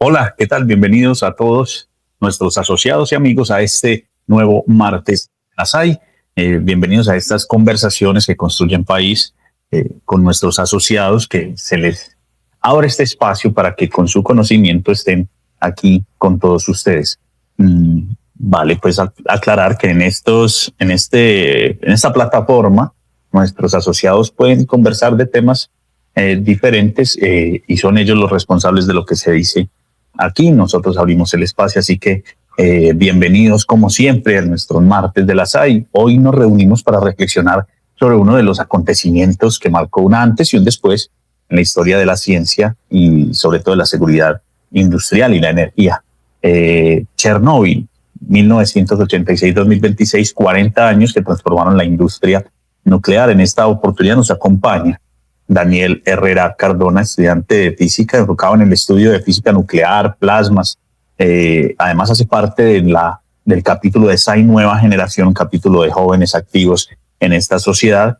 Hola, ¿qué tal? Bienvenidos a todos nuestros asociados y amigos a este nuevo martes ASAI. Bienvenidos a estas conversaciones que construyen país con nuestros asociados, que se les abre este espacio para que con su conocimiento estén aquí con todos ustedes. Vale, pues aclarar que en esta plataforma nuestros asociados pueden conversar de temas diferentes y son ellos los responsables de lo que se dice aquí. Nosotros abrimos el espacio, así que bienvenidos como siempre a nuestros martes de la SAI. Hoy nos reunimos para reflexionar sobre uno de los acontecimientos que marcó un antes y un después en la historia de la ciencia y sobre todo de la seguridad industrial y la energía. Chernóbil, 1986-2026, 40 años que transformaron la industria nuclear. En esta oportunidad nos acompaña Daniel Herrera Cardona, estudiante de física, enfocado en el estudio de física nuclear, plasmas. Además hace parte del capítulo de SAI Nueva Generación, un capítulo de jóvenes activos en esta sociedad,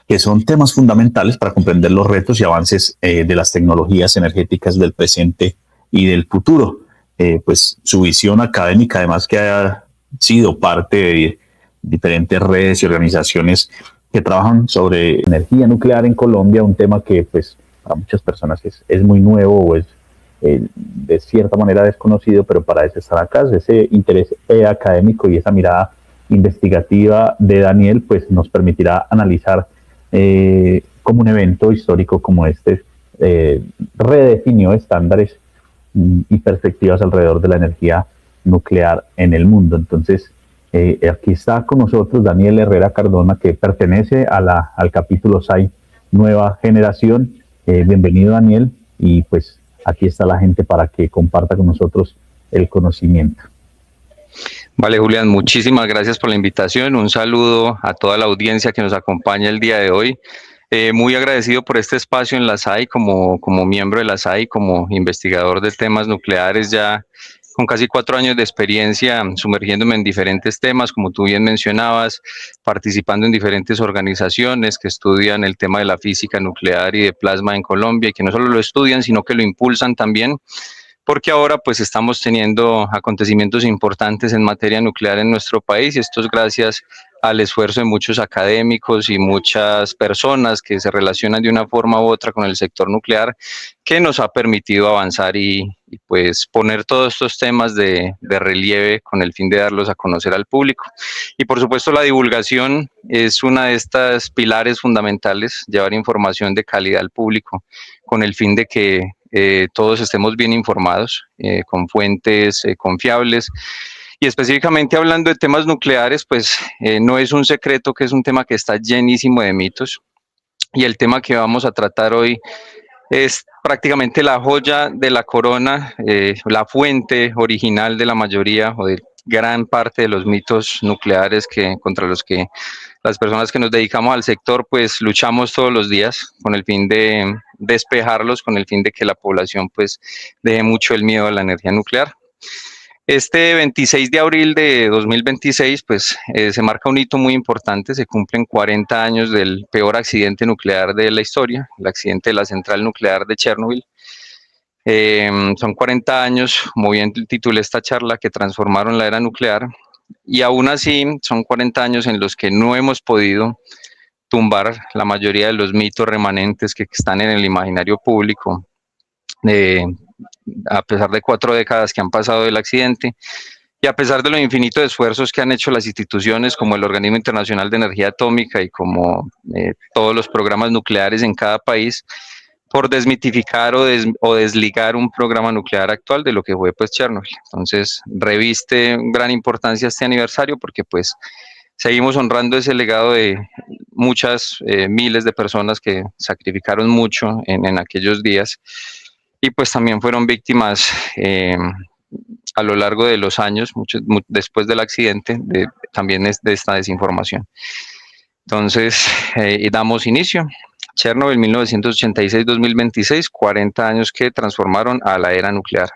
que son temas fundamentales para comprender los retos y avances de las tecnologías energéticas del presente y del futuro. Pues su visión académica, además que ha sido parte de diferentes redes y organizaciones que trabajan sobre energía nuclear en Colombia, un tema que pues para muchas personas es muy nuevo o es de cierta manera desconocido, pero para eso estar acá, ese interés académico y esa mirada investigativa de Daniel pues nos permitirá analizar cómo un evento histórico como este redefinió estándares y perspectivas alrededor de la energía nuclear en el mundo. Entonces, aquí está con nosotros Daniel Herrera Cardona, que pertenece al capítulo SAI Nueva Generación. Bienvenido, Daniel, y pues aquí está la gente para que comparta con nosotros el conocimiento. Vale, Julián, muchísimas gracias por la invitación. Un saludo a toda la audiencia que nos acompaña el día de hoy. Muy agradecido por este espacio en la SAI, como miembro de la SAI, como investigador de temas nucleares, ya con casi 4 años de experiencia, sumergiéndome en diferentes temas, como tú bien mencionabas, participando en diferentes organizaciones que estudian el tema de la física nuclear y de plasma en Colombia, y que no solo lo estudian, sino que lo impulsan también, porque ahora pues estamos teniendo acontecimientos importantes en materia nuclear en nuestro país, y esto es gracias al esfuerzo de muchos académicos y muchas personas que se relacionan de una forma u otra con el sector nuclear, que nos ha permitido avanzar y pues poner todos estos temas de relieve con el fin de darlos a conocer al público. Y por supuesto la divulgación es una de estas pilares fundamentales, llevar información de calidad al público con el fin de que todos estemos bien informados, con fuentes confiables. Y específicamente hablando de temas nucleares, pues no es un secreto que es un tema que está llenísimo de mitos. Y el tema que vamos a tratar hoy es prácticamente la joya de la corona, la fuente original de la mayoría o de gran parte de los mitos nucleares contra los que las personas que nos dedicamos al sector pues luchamos todos los días con el fin de despejarlos, con el fin de que la población pues deje mucho el miedo a la energía nuclear. Este 26 de abril de 2026 pues se marca un hito muy importante, se cumplen 40 años del peor accidente nuclear de la historia, el accidente de la central nuclear de Chernobyl. Son 40 años, como bien titulé esta charla, que transformaron la era nuclear, y aún así son 40 años en los que no hemos podido tumbar la mayoría de los mitos remanentes que están en el imaginario público, a pesar de 4 décadas que han pasado del accidente. Y a pesar de los infinitos esfuerzos que han hecho las instituciones como el Organismo Internacional de Energía Atómica y como todos los programas nucleares en cada país, por desmitificar o desligar un programa nuclear actual de lo que fue pues Chernobyl. Entonces reviste gran importancia este aniversario porque pues seguimos honrando ese legado de muchas miles de personas que sacrificaron mucho en aquellos días, y pues también fueron víctimas a lo largo de los años, después del accidente, también de esta desinformación. Entonces, damos inicio. Chernobyl 1986-2026, 40 años que transformaron a la era nuclear.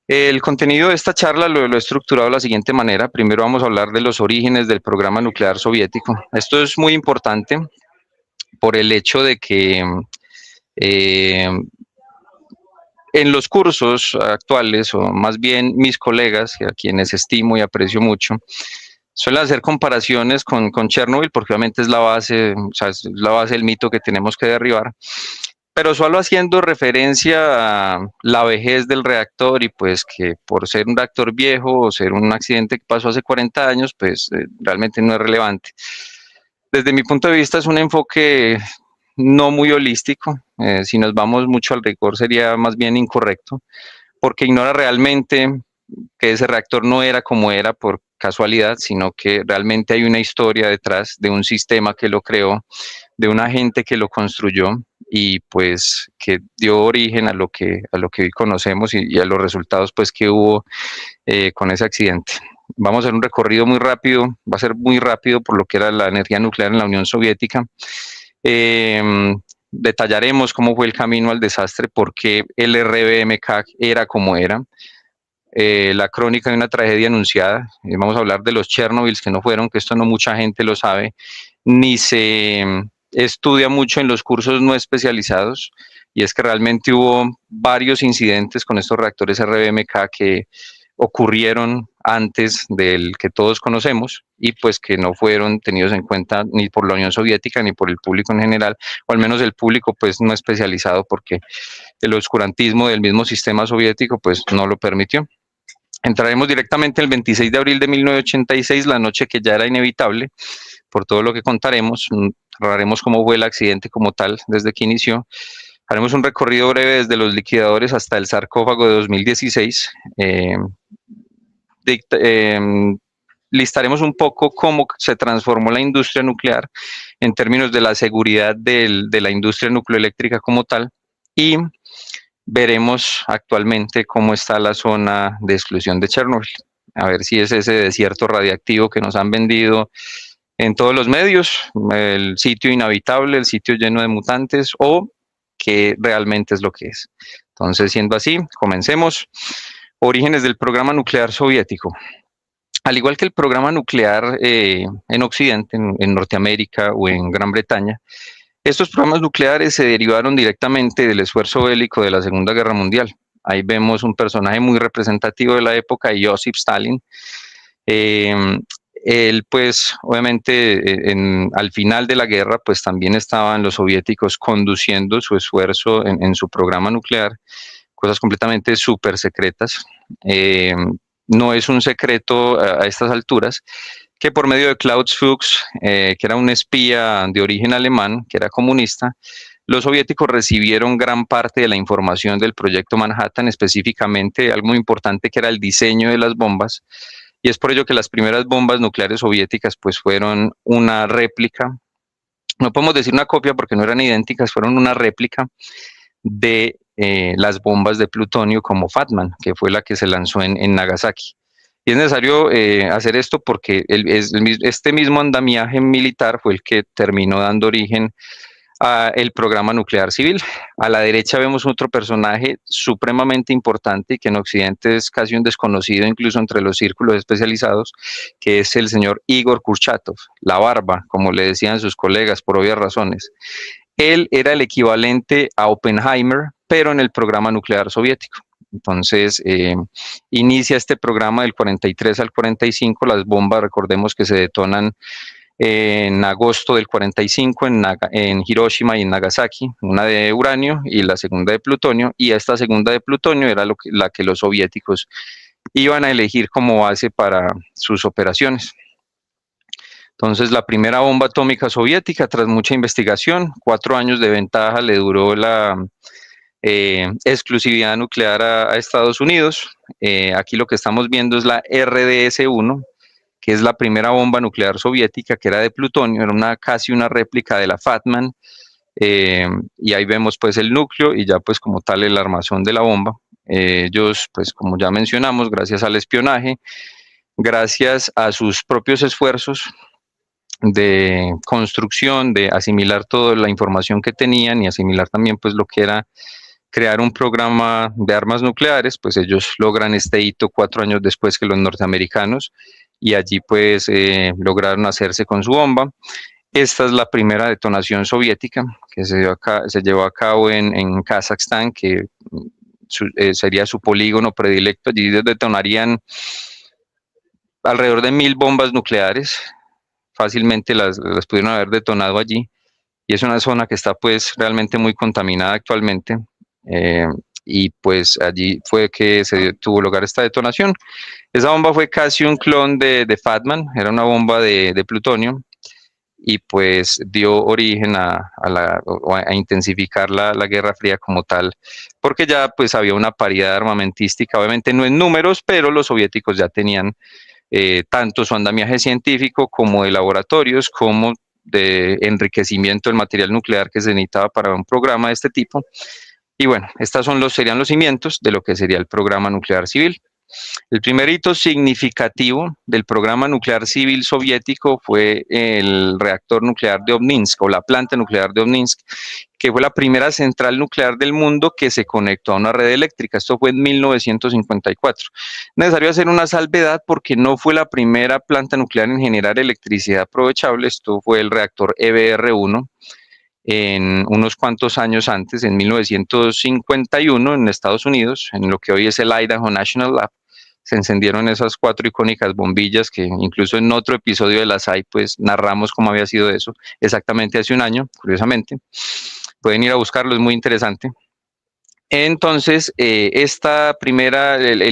El contenido de esta charla lo he estructurado de la siguiente manera. Primero vamos a hablar de los orígenes del programa nuclear soviético. Esto es muy importante por el hecho de que En los cursos actuales, o más bien mis colegas, a quienes estimo y aprecio mucho, suelen hacer comparaciones con Chernobyl, porque obviamente es la base, o sea, es la base del mito que tenemos que derribar, pero solo haciendo referencia a la vejez del reactor y pues que por ser un reactor viejo o ser un accidente que pasó hace 40 años, pues realmente no es relevante. Desde mi punto de vista es un enfoque no muy holístico. Si nos vamos mucho al rigor sería más bien incorrecto, porque ignora realmente que ese reactor no era como era por casualidad, sino que realmente hay una historia detrás de un sistema que lo creó, de una gente que lo construyó y pues que dio origen a lo que hoy conocemos y a los resultados pues que hubo con ese accidente. Vamos a hacer un recorrido muy rápido, va a ser muy rápido por lo que era la energía nuclear en la Unión Soviética. Detallaremos cómo fue el camino al desastre, por qué el RBMK era como era. La crónica de una tragedia anunciada. Vamos a hablar de los Chernobyls que no fueron, que esto no mucha gente lo sabe, ni se estudia mucho en los cursos no especializados, y es que realmente hubo varios incidentes con estos reactores RBMK que ocurrieron antes del que todos conocemos y pues que no fueron tenidos en cuenta ni por la Unión Soviética ni por el público en general, o al menos el público pues no especializado, porque el oscurantismo del mismo sistema soviético pues no lo permitió. Entraremos directamente el 26 de abril de 1986, la noche que ya era inevitable, por todo lo que contaremos. Hablaremos cómo fue el accidente como tal desde que inició. Haremos un recorrido breve desde los liquidadores hasta el sarcófago de 2016. Listaremos un poco cómo se transformó la industria nuclear en términos de la seguridad de la industria nucleoeléctrica como tal, y veremos actualmente cómo está la zona de exclusión de Chernobyl, a ver si es ese desierto radiactivo que nos han vendido en todos los medios, el sitio inhabitable, el sitio lleno de mutantes, o qué realmente es lo que es. Entonces, siendo así, comencemos. Orígenes del programa nuclear soviético. Al igual que el programa nuclear en Occidente, en Norteamérica o en Gran Bretaña, estos programas nucleares se derivaron directamente del esfuerzo bélico de la Segunda Guerra Mundial. Ahí vemos un personaje muy representativo de la época, Joseph Stalin. Él, pues, obviamente, al final de la guerra, pues también estaban los soviéticos conduciendo su esfuerzo en su programa nuclear, cosas completamente súper secretas. No es un secreto a estas alturas que por medio de Klaus Fuchs, que era un espía de origen alemán, que era comunista, los soviéticos recibieron gran parte de la información del proyecto Manhattan, específicamente algo muy importante que era el diseño de las bombas, y es por ello que las primeras bombas nucleares soviéticas pues fueron una réplica, no podemos decir una copia porque no eran idénticas, fueron una réplica de las bombas de plutonio como Fatman, que fue la que se lanzó en Nagasaki. Y es necesario hacer esto porque este mismo andamiaje militar fue el que terminó dando origen al programa nuclear civil. A la derecha vemos otro personaje supremamente importante y que en Occidente es casi un desconocido incluso entre los círculos especializados, que es el señor Igor Kurchatov, la barba, como le decían sus colegas por obvias razones. Él era el equivalente a Oppenheimer, pero en el programa nuclear soviético. Entonces, inicia este programa del 43 al 45, las bombas, recordemos que se detonan en agosto del 45 en Hiroshima y en Nagasaki, una de uranio y la segunda de plutonio, y esta segunda de plutonio era la que los soviéticos iban a elegir como base para sus operaciones. Entonces, la primera bomba atómica soviética, tras mucha investigación, 4 años de ventaja le duró la exclusividad nuclear a Estados Unidos. Aquí lo que estamos viendo es la RDS-1, que es la primera bomba nuclear soviética, que era de plutonio, era casi una réplica de la Fatman, y ahí vemos pues el núcleo y ya pues como tal el armazón de la bomba. Ellos pues como ya mencionamos, gracias al espionaje, gracias a sus propios esfuerzos de construcción, de asimilar toda la información que tenían y asimilar también pues lo que era crear un programa de armas nucleares, pues ellos logran este hito 4 años después que los norteamericanos, y allí pues lograron hacerse con su bomba. Esta es la primera detonación soviética que se llevó a cabo en Kazajstán, que sería su polígono predilecto. Allí detonarían alrededor de 1000 bombas nucleares, fácilmente las pudieron haber detonado allí, y es una zona que está pues realmente muy contaminada actualmente, y pues allí fue que tuvo lugar esta detonación. Esa bomba fue casi un clon de Fatman, era una bomba de plutonio, y pues dio origen a intensificar la Guerra Fría como tal, porque ya pues había una paridad armamentística, obviamente no en números, pero los soviéticos ya tenían tanto su andamiaje científico como de laboratorios, como de enriquecimiento del material nuclear que se necesitaba para un programa de este tipo. Y bueno, estos serían los cimientos de lo que sería el programa nuclear civil. El primer hito significativo del programa nuclear civil soviético fue el reactor nuclear de Obninsk, o la planta nuclear de Obninsk, que fue la primera central nuclear del mundo que se conectó a una red eléctrica. Esto fue en 1954. Necesario hacer una salvedad porque no fue la primera planta nuclear en generar electricidad aprovechable. Esto fue el reactor EBR-1, en unos cuantos años antes, en 1951, en Estados Unidos, en lo que hoy es el Idaho National Lab. Se encendieron esas 4 icónicas bombillas que incluso en otro episodio de la SAI pues narramos cómo había sido eso, exactamente hace un año, curiosamente. Pueden ir a buscarlo, es muy interesante. Entonces, el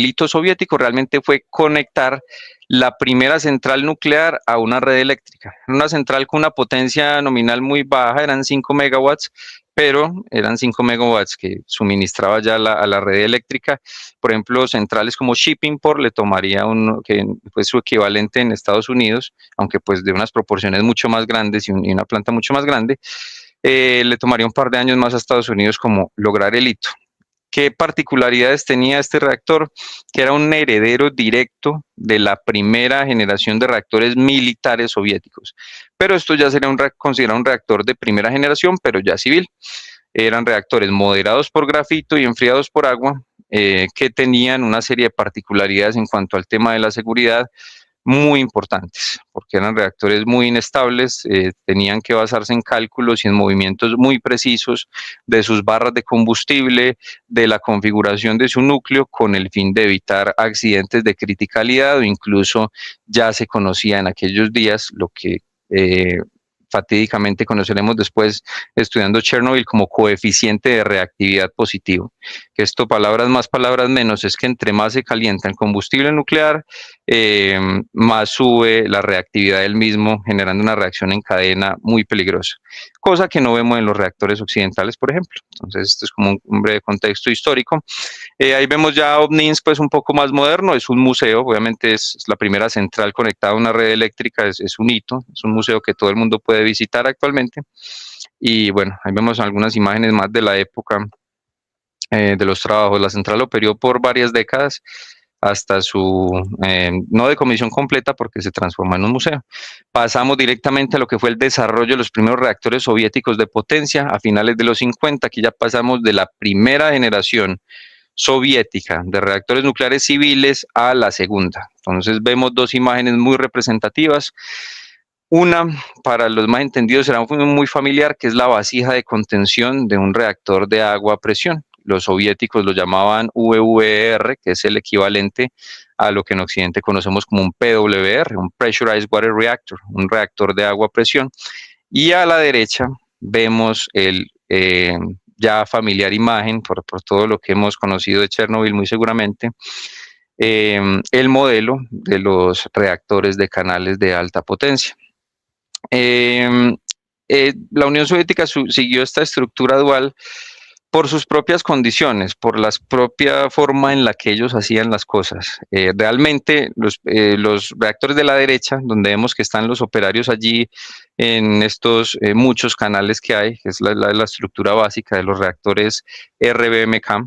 hito soviético realmente fue conectar la primera central nuclear a una red eléctrica. Una central con una potencia nominal muy baja, eran 5 megawatts, pero eran 5 megawatts que suministraba ya a la red eléctrica. Por ejemplo, centrales como Shippingport le tomaría que fue su equivalente en Estados Unidos, aunque pues de unas proporciones mucho más grandes y una planta mucho más grande, le tomaría un par de años más a Estados Unidos como lograr el hito. ¿Qué particularidades tenía este reactor? Que era un heredero directo de la primera generación de reactores militares soviéticos. Pero esto ya sería considerado un reactor de primera generación, pero ya civil. Eran reactores moderados por grafito y enfriados por agua, que tenían una serie de particularidades en cuanto al tema de la seguridad muy importantes, porque eran reactores muy inestables, tenían que basarse en cálculos y en movimientos muy precisos de sus barras de combustible, de la configuración de su núcleo, con el fin de evitar accidentes de criticalidad, o incluso ya se conocía en aquellos días lo que fatídicamente conoceremos después estudiando Chernobyl como coeficiente de reactividad positivo. Que esto, palabras más, palabras menos, es que entre más se calienta el combustible nuclear, más sube la reactividad del mismo, generando una reacción en cadena muy peligrosa, cosa que no vemos en los reactores occidentales, por ejemplo. Entonces, esto es como un breve contexto histórico. Ahí vemos ya Obninsk, pues un poco más moderno, es un museo, obviamente es la primera central conectada a una red eléctrica, es un hito, es un museo que todo el mundo puede visitar actualmente. Y bueno, ahí vemos algunas imágenes más de la época de los trabajos. La central operó por varias décadas hasta su no decomisión completa porque se transformó en un museo. Pasamos directamente a lo que fue el desarrollo de los primeros reactores soviéticos de potencia a finales de los 50. Aquí ya pasamos de la primera generación soviética de reactores nucleares civiles a la segunda. Entonces vemos 2 imágenes muy representativas. Una, para los más entendidos, será muy familiar, que es la vasija de contención de un reactor de agua a presión. Los soviéticos lo llamaban VVER, que es el equivalente a lo que en Occidente conocemos como un PWR, un Pressurized Water Reactor, un reactor de agua a presión. Y a la derecha vemos el ya familiar imagen, por todo lo que hemos conocido de Chernobyl muy seguramente, el modelo de los reactores de canales de alta potencia. La Unión Soviética siguió esta estructura dual por sus propias condiciones, por la propia forma en la que ellos hacían las cosas. Realmente los reactores de la derecha, donde vemos que están los operarios allí en estos muchos canales que hay, que es la estructura básica de los reactores RBMK,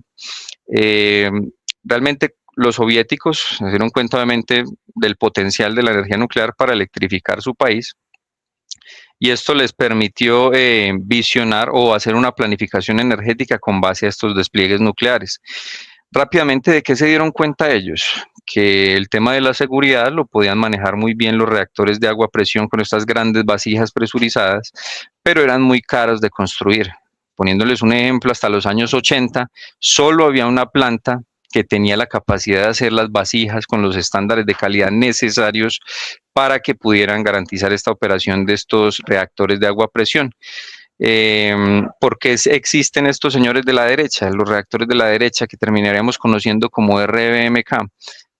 realmente los soviéticos se dieron cuenta obviamente del potencial de la energía nuclear para electrificar su país, y esto les permitió visionar o hacer una planificación energética con base a estos despliegues nucleares. Rápidamente, ¿de qué se dieron cuenta ellos? Que el tema de la seguridad lo podían manejar muy bien los reactores de agua a presión con estas grandes vasijas presurizadas, pero eran muy caros de construir. Poniéndoles un ejemplo, hasta los años 80, solo había una planta que tenía la capacidad de hacer las vasijas con los estándares de calidad necesarios para que pudieran garantizar esta operación de estos reactores de agua a presión. ¿Por qué existen estos señores de la derecha, los reactores de la derecha que terminaríamos conociendo como RBMK?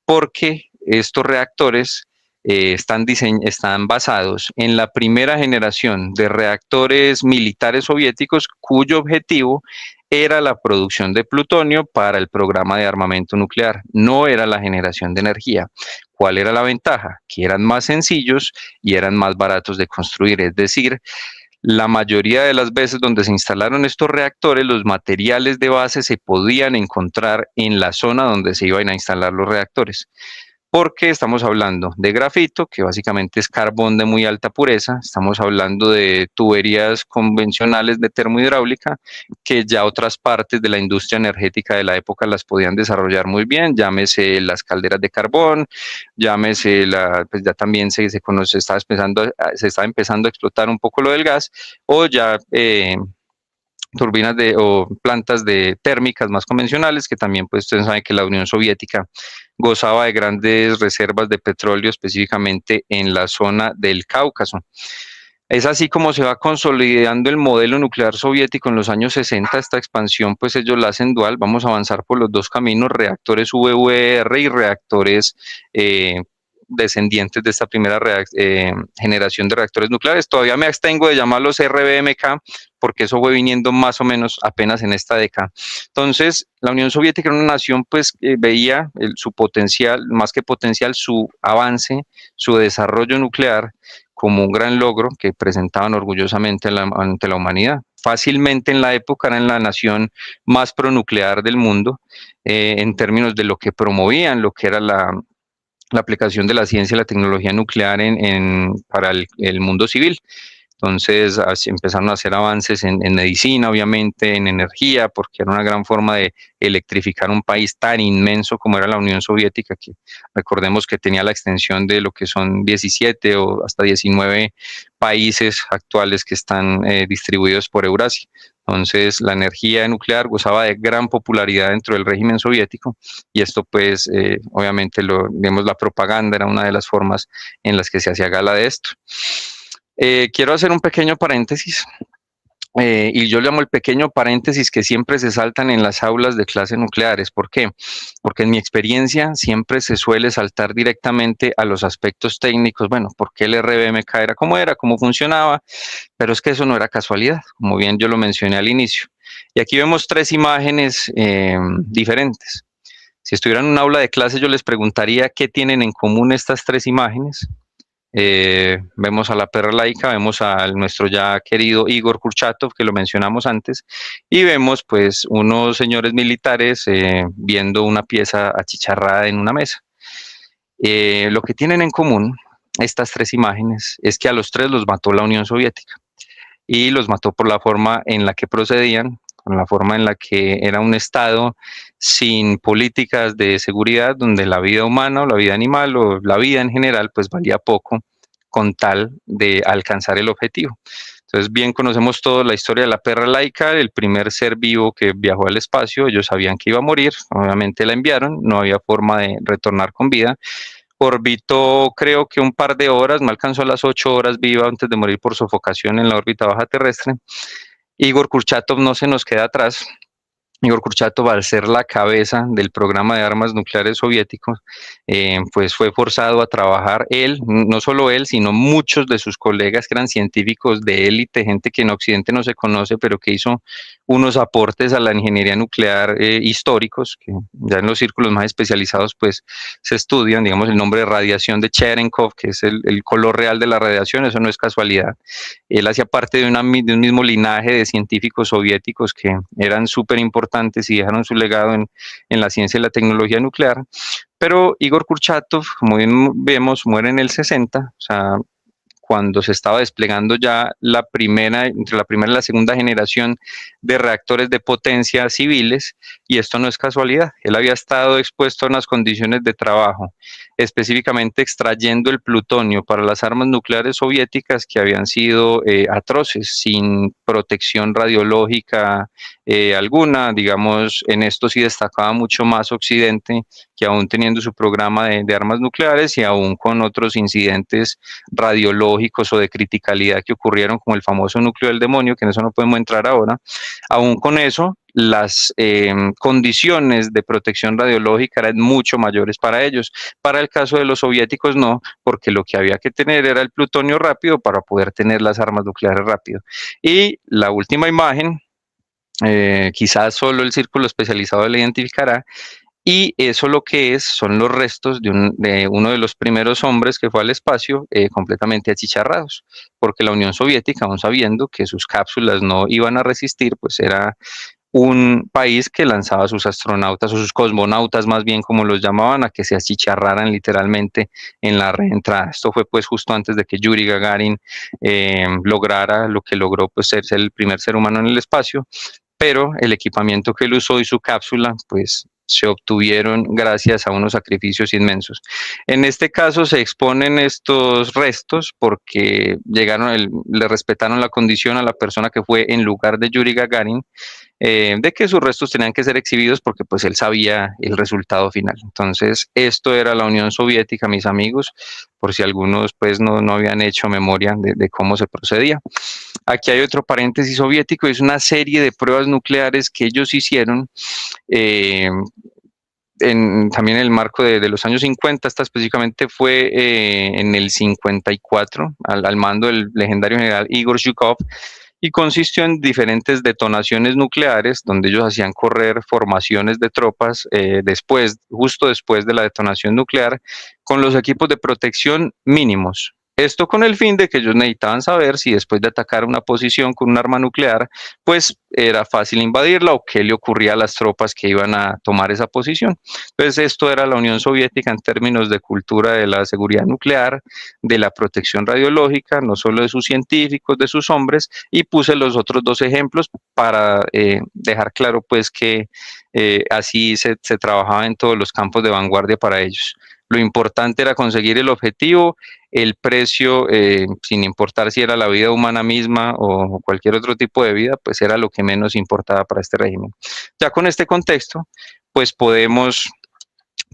Porque estos reactores están basados en la primera generación de reactores militares soviéticos cuyo objetivo era la producción de plutonio para el programa de armamento nuclear, no era la generación de energía. ¿Cuál era la ventaja? Que eran más sencillos y eran más baratos de construir, es decir, la mayoría de las veces donde se instalaron estos reactores, los materiales de base se podían encontrar en la zona donde se iban a instalar los reactores. Porque estamos hablando de grafito, que básicamente es carbón de muy alta pureza, estamos hablando de tuberías convencionales de termohidráulica, que ya otras partes de la industria energética de la época las podían desarrollar muy bien, llámese las calderas de carbón, llámese pues ya también se conoce, se está empezando a explotar un poco lo del gas, o ya turbinas o plantas de térmicas más convencionales, que también pues ustedes saben que la Unión Soviética gozaba de grandes reservas de petróleo, específicamente en la zona del Cáucaso. Es así como se va consolidando el modelo nuclear soviético en los años 60. Esta expansión, pues ellos la hacen dual. Vamos a avanzar por los dos caminos, reactores VVR y reactores descendientes de esta primera generación de reactores nucleares. Todavía me abstengo de llamarlos RBMK porque eso fue viniendo más o menos apenas en esta década. Entonces, la Unión Soviética era una nación pues veía su potencial, más que potencial, su avance, su desarrollo nuclear como un gran logro que presentaban orgullosamente ante la humanidad. Fácilmente en la época eran la nación más pronuclear del mundo en términos de lo que promovían, lo que era la aplicación de la ciencia y la tecnología nuclear para el mundo civil. Entonces empezaron a hacer avances en medicina, obviamente, en energía, porque era una gran forma de electrificar un país tan inmenso como era la Unión Soviética, que recordemos que tenía la extensión de lo que son 17 o hasta 19 países actuales que están distribuidos por Eurasia. Entonces, la energía nuclear gozaba de gran popularidad dentro del régimen soviético y esto, pues, obviamente, digamos, la propaganda era una de las formas en las que se hacía gala de esto. Quiero hacer un pequeño paréntesis. Y yo le llamo el pequeño paréntesis que siempre se saltan en las aulas de clases nucleares. ¿Por qué? Porque en mi experiencia siempre se suele saltar directamente a los aspectos técnicos. Bueno, ¿por qué el RBMK era, cómo funcionaba? Pero es que eso no era casualidad, como bien yo lo mencioné al inicio. Y aquí vemos tres imágenes diferentes. Si estuvieran en un aula de clase, yo les preguntaría qué tienen en común estas tres imágenes. Vemos a la perra laica, vemos a nuestro ya querido Igor Kurchatov, que lo mencionamos antes, y vemos pues unos señores militares viendo una pieza achicharrada en una mesa. Lo que tienen en común estas tres imágenes es que a los tres los mató la Unión Soviética y los mató por la forma en la que procedían, con la forma en la que era un Estado sin políticas de seguridad, donde la vida humana o la vida animal o la vida en general pues valía poco con tal de alcanzar el objetivo. Entonces bien conocemos toda la historia de la perra laica, el primer ser vivo que viajó al espacio. Ellos sabían que iba a morir, obviamente la enviaron, no había forma de retornar con vida. Orbitó creo que un par de horas, no alcanzó las 8 horas viva antes de morir por sofocación en la órbita baja terrestre. Igor Kurchatov no se nos queda atrás. Igor Kurchatov, al ser la cabeza del programa de armas nucleares soviéticos, pues fue forzado a trabajar él, no solo él, sino muchos de sus colegas que eran científicos de élite, gente que en Occidente no se conoce, pero que hizo unos aportes a la ingeniería nuclear históricos, que ya en los círculos más especializados pues se estudian, digamos el nombre de radiación de Cherenkov, que es el color real de la radiación, eso no es casualidad. Él hacía parte de un mismo linaje de científicos soviéticos que eran súper importantes y dejaron su legado en la ciencia y la tecnología nuclear. Pero Igor Kurchatov, como bien vemos, muere en el 60, o sea, cuando se estaba desplegando ya entre la primera y la segunda generación de reactores de potencia civiles, y esto no es casualidad. Él había estado expuesto a unas condiciones de trabajo, específicamente extrayendo el plutonio para las armas nucleares soviéticas que habían sido atroces, sin protección radiológica alguna. Digamos, en esto sí destacaba mucho más Occidente, que aún teniendo su programa de armas nucleares y aún con otros incidentes radiológicos o de criticalidad que ocurrieron, como el famoso núcleo del demonio, que en eso no podemos entrar ahora, aún con eso, las condiciones de protección radiológica eran mucho mayores para ellos. Para el caso de los soviéticos no, porque lo que había que tener era el plutonio rápido para poder tener las armas nucleares rápido. Y la última imagen, quizás solo el círculo especializado la identificará, y eso lo que es son los restos de uno de los primeros hombres que fue al espacio completamente achicharrados, porque la Unión Soviética, aún sabiendo que sus cápsulas no iban a resistir, pues era un país que lanzaba a sus astronautas o sus cosmonautas, más bien como los llamaban, a que se achicharraran literalmente en la reentrada. Esto fue pues justo antes de que Yuri Gagarin lograra lo que logró, pues ser el primer ser humano en el espacio, pero el equipamiento que él usó y su cápsula, pues se obtuvieron gracias a unos sacrificios inmensos. En este caso se exponen estos restos porque le respetaron la condición a la persona que fue en lugar de Yuri Gagarin, de que sus restos tenían que ser exhibidos porque pues él sabía el resultado final. Entonces, esto era la Unión Soviética, mis amigos, por si algunos pues no habían hecho memoria de cómo se procedía. Aquí hay otro paréntesis soviético, es una serie de pruebas nucleares que ellos hicieron eh, también en el marco de los años 50, esta específicamente fue en el 54, al mando del legendario general Igor Zhukov, y consistió en diferentes detonaciones nucleares, donde ellos hacían correr formaciones de tropas justo después de la detonación nuclear, con los equipos de protección mínimos. Esto con el fin de que ellos necesitaban saber si después de atacar una posición con un arma nuclear, pues era fácil invadirla o qué le ocurría a las tropas que iban a tomar esa posición. Entonces esto era la Unión Soviética en términos de cultura de la seguridad nuclear, de la protección radiológica, no solo de sus científicos, de sus hombres, y puse los otros dos ejemplos para dejar claro pues que así se trabajaba en todos los campos de vanguardia para ellos. Lo importante era conseguir el objetivo, el precio, sin importar si era la vida humana misma o cualquier otro tipo de vida, pues era lo que menos importaba para este régimen. Ya con este contexto, pues podemos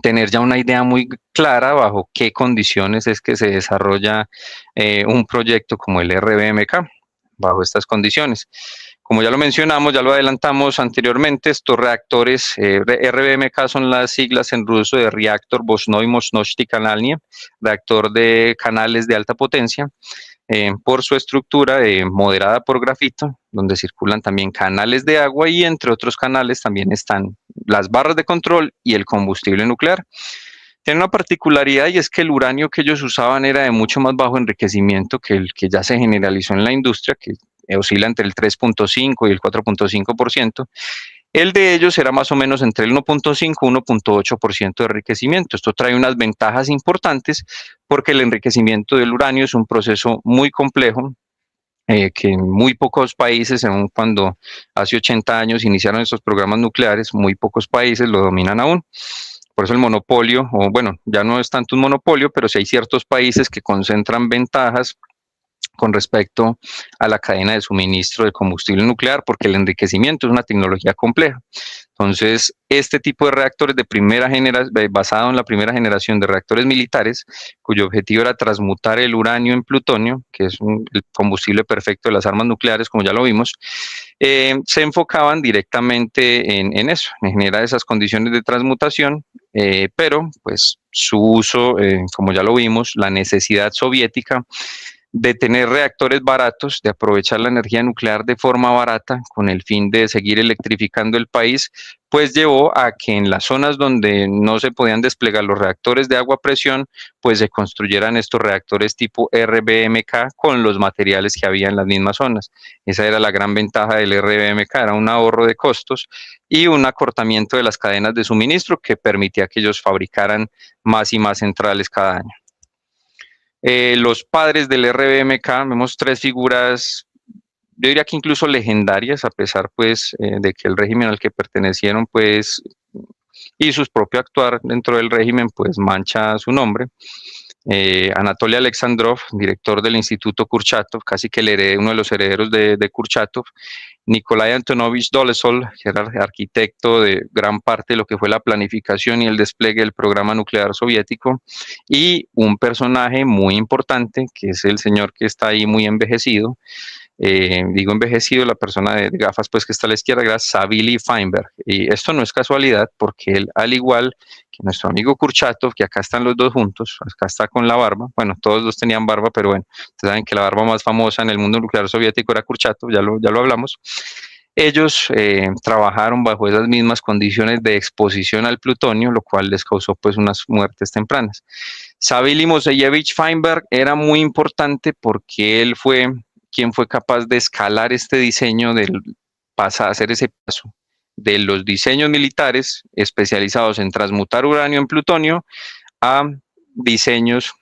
tener ya una idea muy clara bajo qué condiciones es que se desarrolla un proyecto como el RBMK, bajo estas condiciones. Como ya lo mencionamos, ya lo adelantamos anteriormente, estos reactores RBMK son las siglas en ruso de Reactor Bosnoy Mosnoshty Kanalny, reactor de canales de alta potencia, por su estructura moderada por grafito, donde circulan también canales de agua y entre otros canales también están las barras de control y el combustible nuclear. Tiene una particularidad y es que el uranio que ellos usaban era de mucho más bajo enriquecimiento que el que ya se generalizó en la industria, que oscila entre el 3.5 y el 4.5%. El de ellos era más o menos entre el 1.5 y 1.8% de enriquecimiento. Esto trae unas ventajas importantes porque el enriquecimiento del uranio es un proceso muy complejo, que en muy pocos países, aun cuando hace 80 años iniciaron estos programas nucleares, muy pocos países lo dominan aún. Por eso el monopolio, o bueno, ya no es tanto un monopolio, pero sí hay ciertos países que concentran ventajas con respecto a la cadena de suministro de combustible nuclear, porque el enriquecimiento es una tecnología compleja. Entonces, este tipo de reactores de primera generación, basado en la primera generación de reactores militares, cuyo objetivo era transmutar el uranio en plutonio, que es el combustible perfecto de las armas nucleares, como ya lo vimos, se enfocaban directamente en eso, en generar esas condiciones de transmutación, pero pues su uso, como ya lo vimos, la necesidad soviética de tener reactores baratos, de aprovechar la energía nuclear de forma barata con el fin de seguir electrificando el país, pues llevó a que en las zonas donde no se podían desplegar los reactores de agua a presión, pues se construyeran estos reactores tipo RBMK con los materiales que había en las mismas zonas. Esa era la gran ventaja del RBMK, era un ahorro de costos y un acortamiento de las cadenas de suministro que permitía que ellos fabricaran más y más centrales cada año. Los padres del RBMK, vemos tres figuras, yo diría que incluso legendarias, a pesar pues de que el régimen al que pertenecieron pues y su propio actuar dentro del régimen pues mancha su nombre. Anatoly Alexandrov, director del Instituto Kurchatov, casi que uno de los herederos de Kurchatov, Nikolai Antonovich Dolezhol, que era arquitecto de gran parte de lo que fue la planificación y el despliegue del programa nuclear soviético, y un personaje muy importante, que es el señor que está ahí muy envejecido, digo envejecido, la persona de gafas pues que está a la izquierda, era Savily Feinberg. Y esto no es casualidad porque él, al igual que nuestro amigo Kurchatov, que acá están los dos juntos, acá está con la barba, bueno, todos dos tenían barba, pero bueno, ustedes saben que la barba más famosa en el mundo nuclear soviético era Kurchatov, ya lo hablamos. Ellos trabajaron bajo esas mismas condiciones de exposición al plutonio, lo cual les causó pues unas muertes tempranas. Savily Moiseyevich Feinberg era muy importante porque él fue quien fue capaz de escalar este diseño, hacer ese paso de los diseños militares especializados en transmutar uranio en plutonio a diseños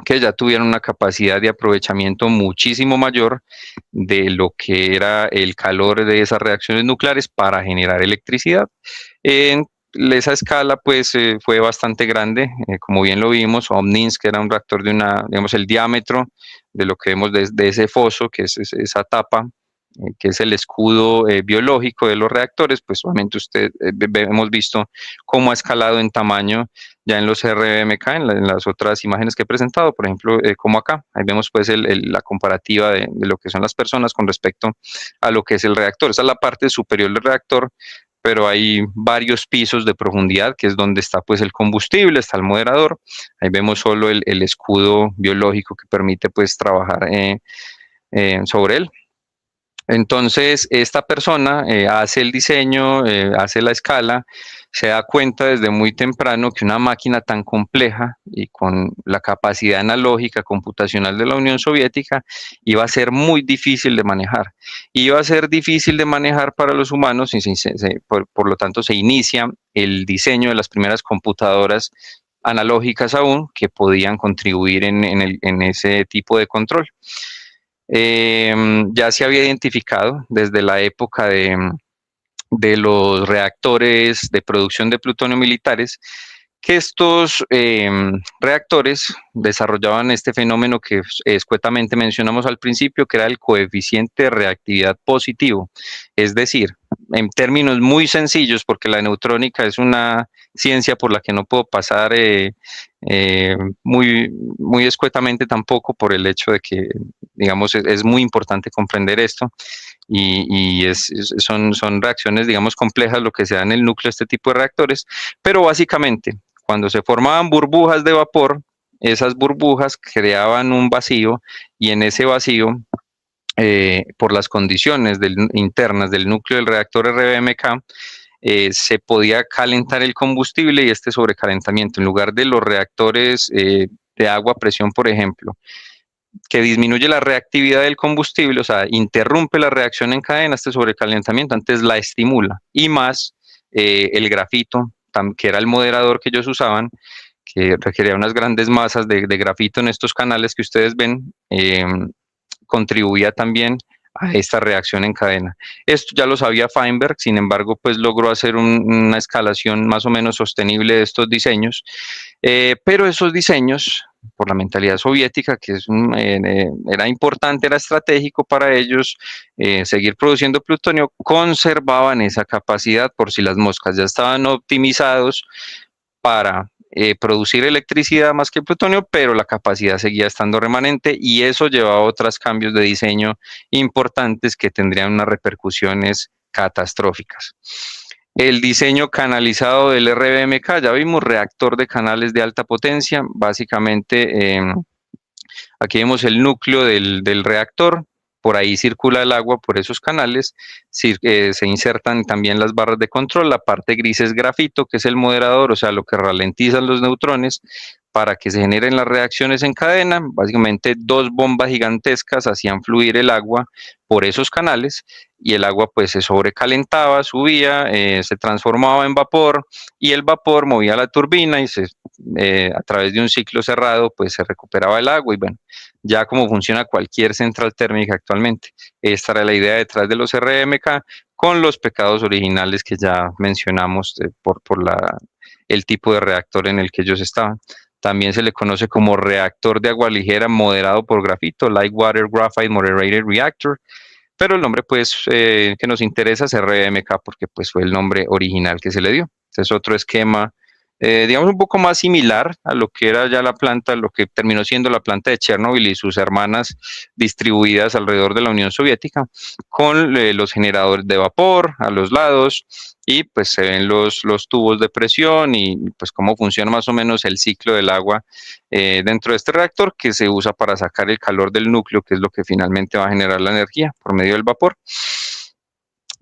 que ya tuvieron una capacidad de aprovechamiento muchísimo mayor de lo que era el calor de esas reacciones nucleares para generar electricidad. En esa escala pues fue bastante grande, como bien lo vimos. Omninsk era un reactor de digamos, el diámetro de lo que vemos de ese foso, que es esa tapa, que es el escudo biológico de los reactores, pues obviamente hemos visto cómo ha escalado en tamaño ya en los RBMK, en las otras imágenes que he presentado, por ejemplo, como acá, ahí vemos pues la comparativa de lo que son las personas con respecto a lo que es el reactor. Esa es la parte superior del reactor, pero hay varios pisos de profundidad, que es donde está pues el combustible, está el moderador. Ahí vemos solo el escudo biológico que permite pues trabajar sobre él. Entonces, esta persona hace el diseño, hace la escala, se da cuenta desde muy temprano que una máquina tan compleja y con la capacidad analógica computacional de la Unión Soviética iba a ser muy difícil de manejar. Iba a ser difícil de manejar para los humanos y por lo tanto se inicia el diseño de las primeras computadoras analógicas aún que podían contribuir en ese tipo de control. Ya se había identificado desde la época de los reactores de producción de plutonio militares que estos reactores desarrollaban este fenómeno que escuetamente mencionamos al principio, que era el coeficiente de reactividad positivo. Es decir, en términos muy sencillos, porque la neutrónica es una ciencia por la que no puedo pasar muy escuetamente tampoco, por el hecho de que, digamos, es muy importante comprender esto. Son reacciones, digamos, complejas lo que se da en el núcleo de este tipo de reactores, pero básicamente cuando se formaban burbujas de vapor, esas burbujas creaban un vacío y en ese vacío, por las condiciones internas del núcleo del reactor RBMK, se podía calentar el combustible y este sobrecalentamiento, en lugar de los reactores de agua a presión, por ejemplo, que disminuye la reactividad del combustible, o sea, interrumpe la reacción en cadena, este sobrecalentamiento, antes la estimula. Y más el grafito, que era el moderador que ellos usaban, que requería unas grandes masas de grafito en estos canales que ustedes ven, contribuía también a esta reacción en cadena. Esto ya lo sabía Feinberg, sin embargo, pues logró hacer una escalación más o menos sostenible de estos diseños, pero esos diseños, por la mentalidad soviética, que era importante, era estratégico para ellos seguir produciendo plutonio, conservaban esa capacidad por si las moscas ya estaban optimizados para producir electricidad más que plutonio, pero la capacidad seguía estando remanente y eso llevaba a otros cambios de diseño importantes que tendrían unas repercusiones catastróficas. El diseño canalizado del RBMK, ya vimos, reactor de canales de alta potencia, básicamente aquí vemos el núcleo del reactor, por ahí circula el agua por esos canales, se insertan también las barras de control, la parte gris es grafito, que es el moderador, o sea, lo que ralentiza los neutrones, para que se generen las reacciones en cadena. Básicamente 2 bombas gigantescas hacían fluir el agua por esos canales y el agua pues se sobrecalentaba, subía, se transformaba en vapor y el vapor movía la turbina y a través de un ciclo cerrado pues se recuperaba el agua y bueno, ya como funciona cualquier central térmica actualmente. Esta era la idea detrás de los RMK con los pecados originales que ya mencionamos por el tipo de reactor en el que ellos estaban. También se le conoce como reactor de agua ligera moderado por grafito, Light Water Graphite Moderated Reactor, pero el nombre pues que nos interesa es RMK porque pues fue el nombre original que se le dio. Este es otro esquema, digamos un poco más similar a lo que era ya la planta, lo que terminó siendo la planta de Chernobyl y sus hermanas distribuidas alrededor de la Unión Soviética, con los generadores de vapor a los lados y pues se ven los tubos de presión y pues cómo funciona más o menos el ciclo del agua dentro de este reactor que se usa para sacar el calor del núcleo, que es lo que finalmente va a generar la energía por medio del vapor.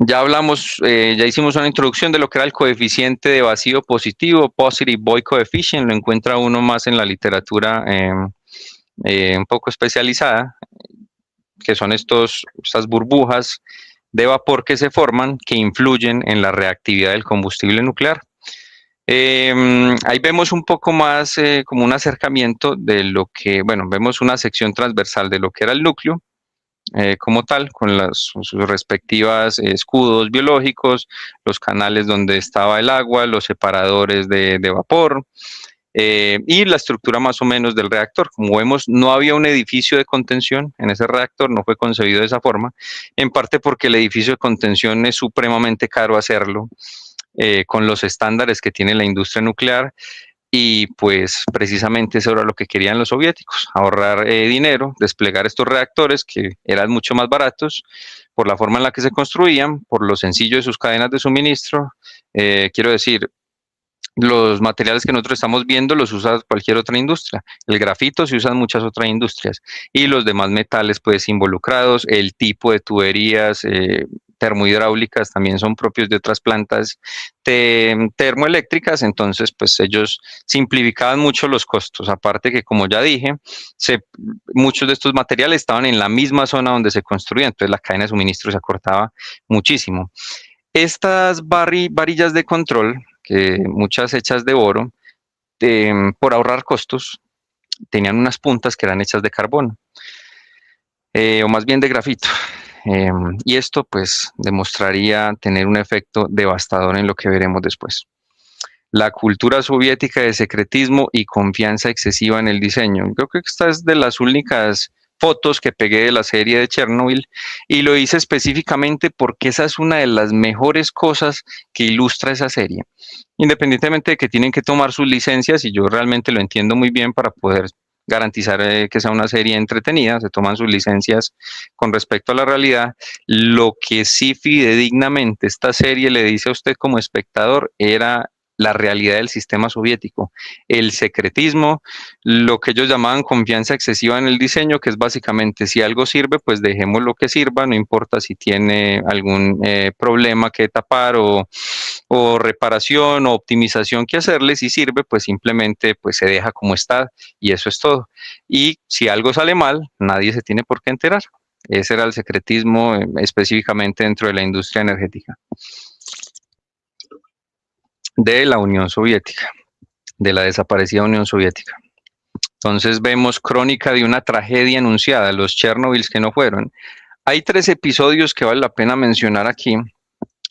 Ya hablamos, ya hicimos una introducción de lo que era el coeficiente de vacío positivo, Positive Void Coefficient, lo encuentra uno más en la literatura un poco especializada, que son estas burbujas de vapor que se forman, que influyen en la reactividad del combustible nuclear. Ahí vemos un poco más como un acercamiento de lo que, bueno, vemos una sección transversal de lo que era el núcleo, como tal, con sus respectivas escudos biológicos, los canales donde estaba el agua, los separadores de vapor y la estructura más o menos del reactor. Como vemos, no había un edificio de contención en ese reactor, no fue concebido de esa forma, en parte porque el edificio de contención es supremamente caro hacerlo con los estándares que tiene la industria nuclear. Y pues precisamente eso era lo que querían los soviéticos, ahorrar dinero, desplegar estos reactores que eran mucho más baratos por la forma en la que se construían, por lo sencillo de sus cadenas de suministro. Quiero decir, los materiales que nosotros estamos viendo los usa cualquier otra industria. El grafito se usa en muchas otras industrias y los demás metales pues involucrados, el tipo de tuberías termohidráulicas también son propios de otras plantas termoeléctricas, entonces pues ellos simplificaban mucho los costos, aparte que como ya dije, muchos de estos materiales estaban en la misma zona donde se construía, entonces la cadena de suministro se acortaba muchísimo. Estas varillas de control, que muchas hechas de oro, por ahorrar costos, tenían unas puntas que eran hechas de carbón, o más bien de grafito. Y esto pues demostraría tener un efecto devastador en lo que veremos después. La cultura soviética de secretismo y confianza excesiva en el diseño. Creo que esta es de las únicas fotos que pegué de la serie de Chernobyl y lo hice específicamente porque esa es una de las mejores cosas que ilustra esa serie. Independientemente de que tienen que tomar sus licencias, y yo realmente lo entiendo muy bien para poder garantizar que sea una serie entretenida, se toman sus licencias con respecto a la realidad. Lo que sí fidedignamente esta serie le dice a usted como espectador era la realidad del sistema soviético, el secretismo, lo que ellos llamaban confianza excesiva en el diseño, que es básicamente si algo sirve, pues dejemos lo que sirva, no importa si tiene algún problema que tapar o reparación o optimización que hacerle, si sirve, pues simplemente pues se deja como está y eso es todo. Y si algo sale mal, nadie se tiene por qué enterar. Ese era el secretismo específicamente dentro de la industria energética de la Unión Soviética, de la desaparecida Unión Soviética. Entonces vemos crónica de una tragedia anunciada, los Chernobyls que no fueron. Hay 3 episodios que vale la pena mencionar aquí.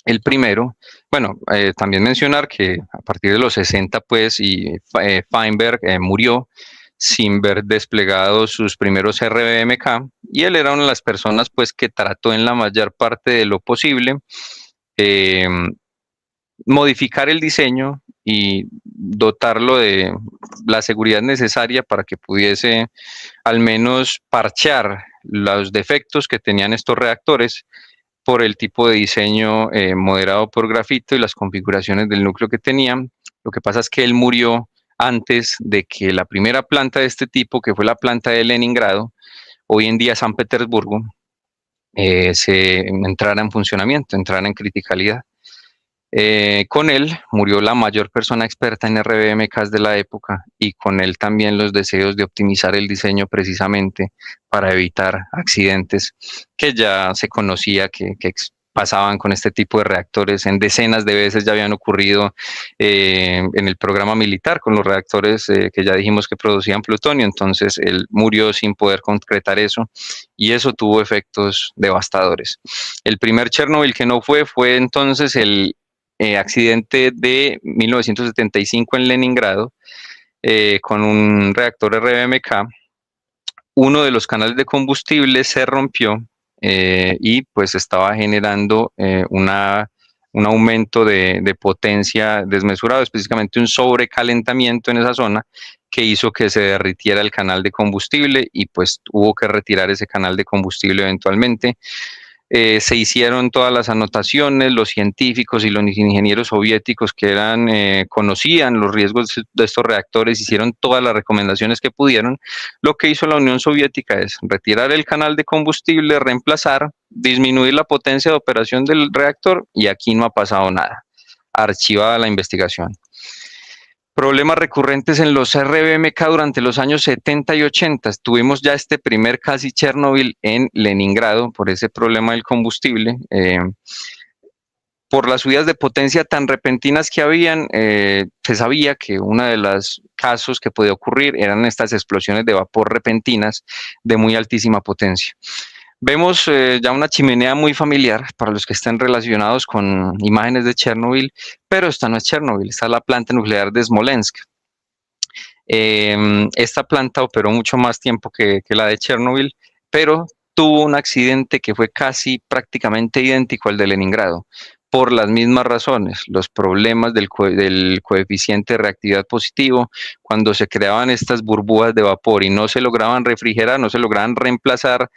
El primero, bueno, también mencionar que a partir de los 60, pues, y Feinberg murió sin ver desplegados sus primeros RBMK, y él era una de las personas, pues, que trató en la mayor parte de lo posible modificar el diseño y dotarlo de la seguridad necesaria para que pudiese al menos parchar los defectos que tenían estos reactores por el tipo de diseño moderado por grafito y las configuraciones del núcleo que tenían. Lo que pasa es que él murió antes de que la primera planta de este tipo, que fue la planta de Leningrado, hoy en día San Petersburgo, se entrara en funcionamiento, entrara en criticalidad. Con él murió la mayor persona experta en RBMKs de la época y con él también los deseos de optimizar el diseño precisamente para evitar accidentes que ya se conocía que pasaban con este tipo de reactores. En decenas de veces ya habían ocurrido en el programa militar con los reactores que ya dijimos que producían plutonio. Entonces él murió sin poder concretar eso y eso tuvo efectos devastadores. El primer Chernobyl que no fue entonces el accidente de 1975 en Leningrado con un reactor RBMK. Uno de los canales de combustible se rompió y pues estaba generando un aumento de potencia desmesurado, específicamente un sobrecalentamiento en esa zona que hizo que se derritiera el canal de combustible y pues hubo que retirar ese canal de combustible eventualmente. Se hicieron todas las anotaciones, los científicos y los ingenieros soviéticos que conocían los riesgos de estos reactores, hicieron todas las recomendaciones que pudieron. Lo que hizo la Unión Soviética es retirar el canal de combustible, reemplazar, disminuir la potencia de operación del reactor y aquí no ha pasado nada. Archivada la investigación. Problemas recurrentes en los RBMK durante los años 70 y 80. Tuvimos ya este primer casi Chernobyl en Leningrado por ese problema del combustible. Por las subidas de potencia tan repentinas que habían, se sabía que uno de los casos que podía ocurrir eran estas explosiones de vapor repentinas de muy altísima potencia. Vemos ya una chimenea muy familiar para los que estén relacionados con imágenes de Chernobyl, pero esta no es Chernobyl, esta es la planta nuclear de Smolensk. Esta planta operó mucho más tiempo que la de Chernobyl, pero tuvo un accidente que fue casi prácticamente idéntico al de Leningrado, por las mismas razones, los problemas del coeficiente de reactividad positivo, cuando se creaban estas burbujas de vapor y no se lograban refrigerar, no se lograban reemplazar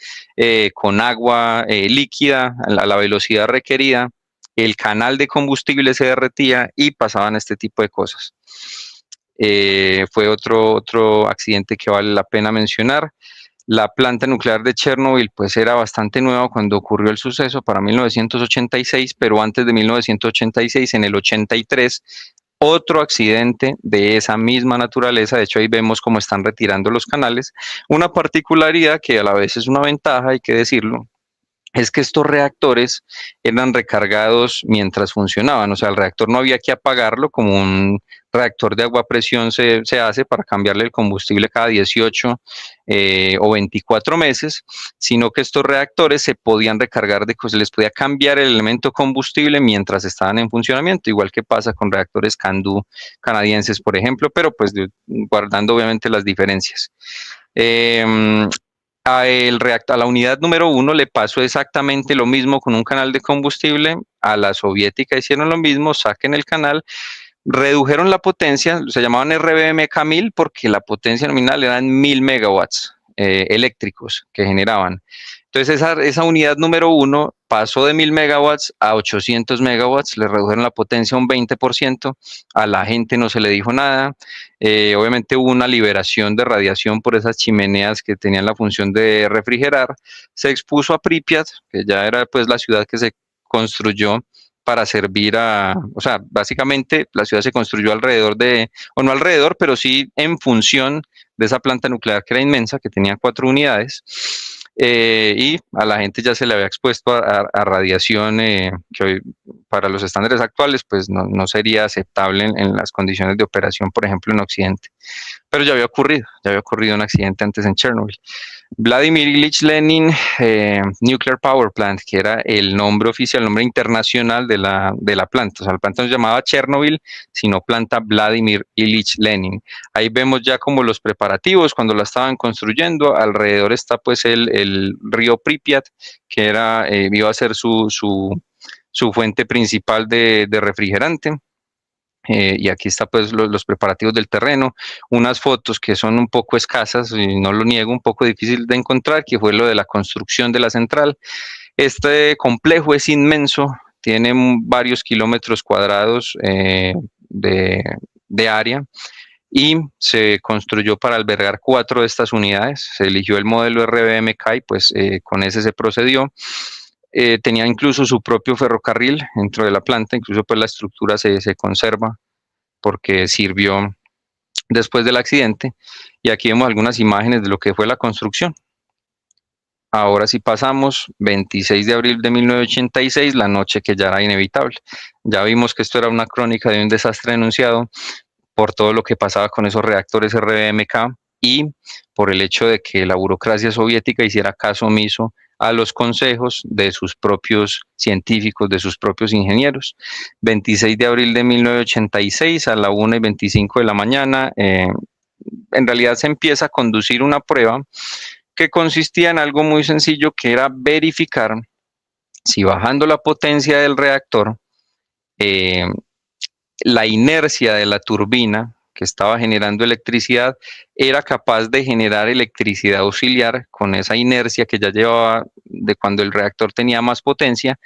con agua líquida a la velocidad requerida, el canal de combustible se derretía y pasaban este tipo de cosas. Fue otro accidente que vale la pena mencionar. La planta nuclear de Chernobyl pues era bastante nueva cuando ocurrió el suceso para 1986, pero antes de 1986, en el 83, otro accidente de esa misma naturaleza. De hecho, ahí vemos cómo están retirando los canales. Una particularidad que a la vez es una ventaja, hay que decirlo, es que estos reactores eran recargados mientras funcionaban, o sea, el reactor no había que apagarlo como un reactor de agua a presión se hace para cambiarle el combustible cada 18 o 24 meses, sino que estos reactores se podían recargar, se les podía cambiar el elemento combustible mientras estaban en funcionamiento, igual que pasa con reactores CANDU canadienses, por ejemplo, pero pues guardando obviamente las diferencias. A la unidad número 1 le pasó exactamente lo mismo con un canal de combustible, a la soviética hicieron lo mismo, saquen el canal, redujeron la potencia, se llamaban RBMK 1000 porque la potencia nominal eran 1000 megawatts eléctricos que generaban. Entonces esa unidad número 1 pasó de 1000 megawatts a 800 megawatts, le redujeron la potencia un 20%, a la gente no se le dijo nada, obviamente hubo una liberación de radiación por esas chimeneas que tenían la función de refrigerar, se expuso a Pripyat, que ya era pues la ciudad que se construyó para servir o sea, básicamente la ciudad se construyó alrededor o no alrededor, pero sí en función de esa planta nuclear que era inmensa, que tenía 4 unidades, y a la gente ya se le había expuesto a radiación que hoy, para los estándares actuales, pues no sería aceptable en las condiciones de operación, por ejemplo, en Occidente. Pero ya había ocurrido un accidente antes en Chernobyl. Vladimir Ilich Lenin Nuclear Power Plant, que era el nombre oficial, el nombre internacional de la planta. O sea, la planta no se llamaba Chernobyl, sino planta Vladimir Ilich Lenin. Ahí vemos ya como los preparativos cuando la estaban construyendo. Alrededor está pues el río Pripyat, que iba a ser su fuente principal de refrigerante. Y aquí está pues los preparativos del terreno, unas fotos que son un poco escasas y no lo niego, un poco difícil de encontrar, que fue lo de la construcción de la central. Este complejo es inmenso, tiene varios kilómetros cuadrados de área y se construyó para albergar 4 de estas unidades. Se eligió el modelo RBMK y pues con ese se procedió. tenía incluso su propio ferrocarril dentro de la planta, incluso pues la estructura se conserva porque sirvió después del accidente. Y aquí vemos algunas imágenes de lo que fue la construcción. Ahora sí pasamos, 26 de abril de 1986, la noche que ya era inevitable. Ya vimos que esto era una crónica de un desastre denunciado por todo lo que pasaba con esos reactores RBMK y por el hecho de que la burocracia soviética hiciera caso omiso a los consejos de sus propios científicos, de sus propios ingenieros. 26 de abril de 1986 a la 1:25 de la mañana, en realidad se empieza a conducir una prueba que consistía en algo muy sencillo, que era verificar si bajando la potencia del reactor, eh, la inercia de la turbina que estaba generando electricidad era capaz de generar electricidad auxiliar con esa inercia que ya llevaba de cuando el reactor tenía más potencia,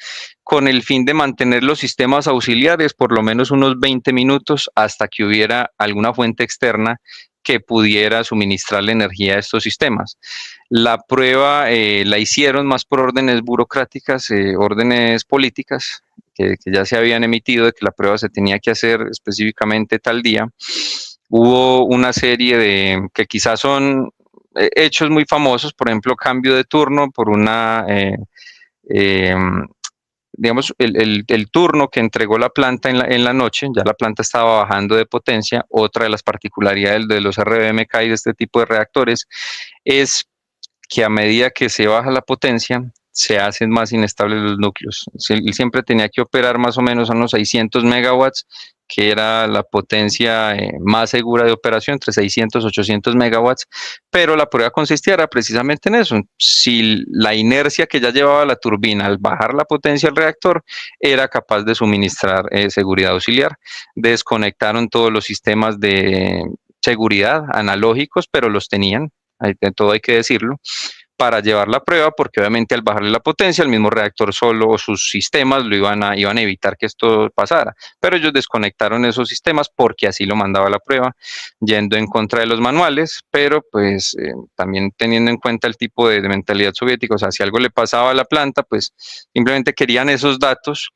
con el fin de mantener los sistemas auxiliares por lo menos unos 20 minutos hasta que hubiera alguna fuente externa que pudiera suministrar la energía a estos sistemas. La prueba la hicieron más por órdenes burocráticas, órdenes políticas, que ya se habían emitido de que la prueba se tenía que hacer específicamente tal día. Hubo una serie de que quizás son hechos muy famosos, por ejemplo, cambio de turno por una, digamos, el turno que entregó la planta en la noche, ya la planta estaba bajando de potencia. Otra de las particularidades de los RBMK y de este tipo de reactores es que a medida que se baja la potencia, se hacen más inestables los núcleos. Él siempre tenía que operar más o menos a unos 600 megawatts, que era la potencia más segura de operación, entre 600 y 800 megawatts, pero la prueba consistía precisamente en eso. Si la inercia que ya llevaba la turbina al bajar la potencia del reactor era capaz de suministrar seguridad auxiliar. Desconectaron todos los sistemas de seguridad analógicos, pero los tenían, todo hay que decirlo, para llevar la prueba, porque obviamente al bajarle la potencia, el mismo reactor solo o sus sistemas lo iban a evitar que esto pasara. Pero ellos desconectaron esos sistemas porque así lo mandaba la prueba, yendo en contra de los manuales, pero pues también teniendo en cuenta el tipo de mentalidad soviética. O sea, si algo le pasaba a la planta, pues simplemente querían esos datos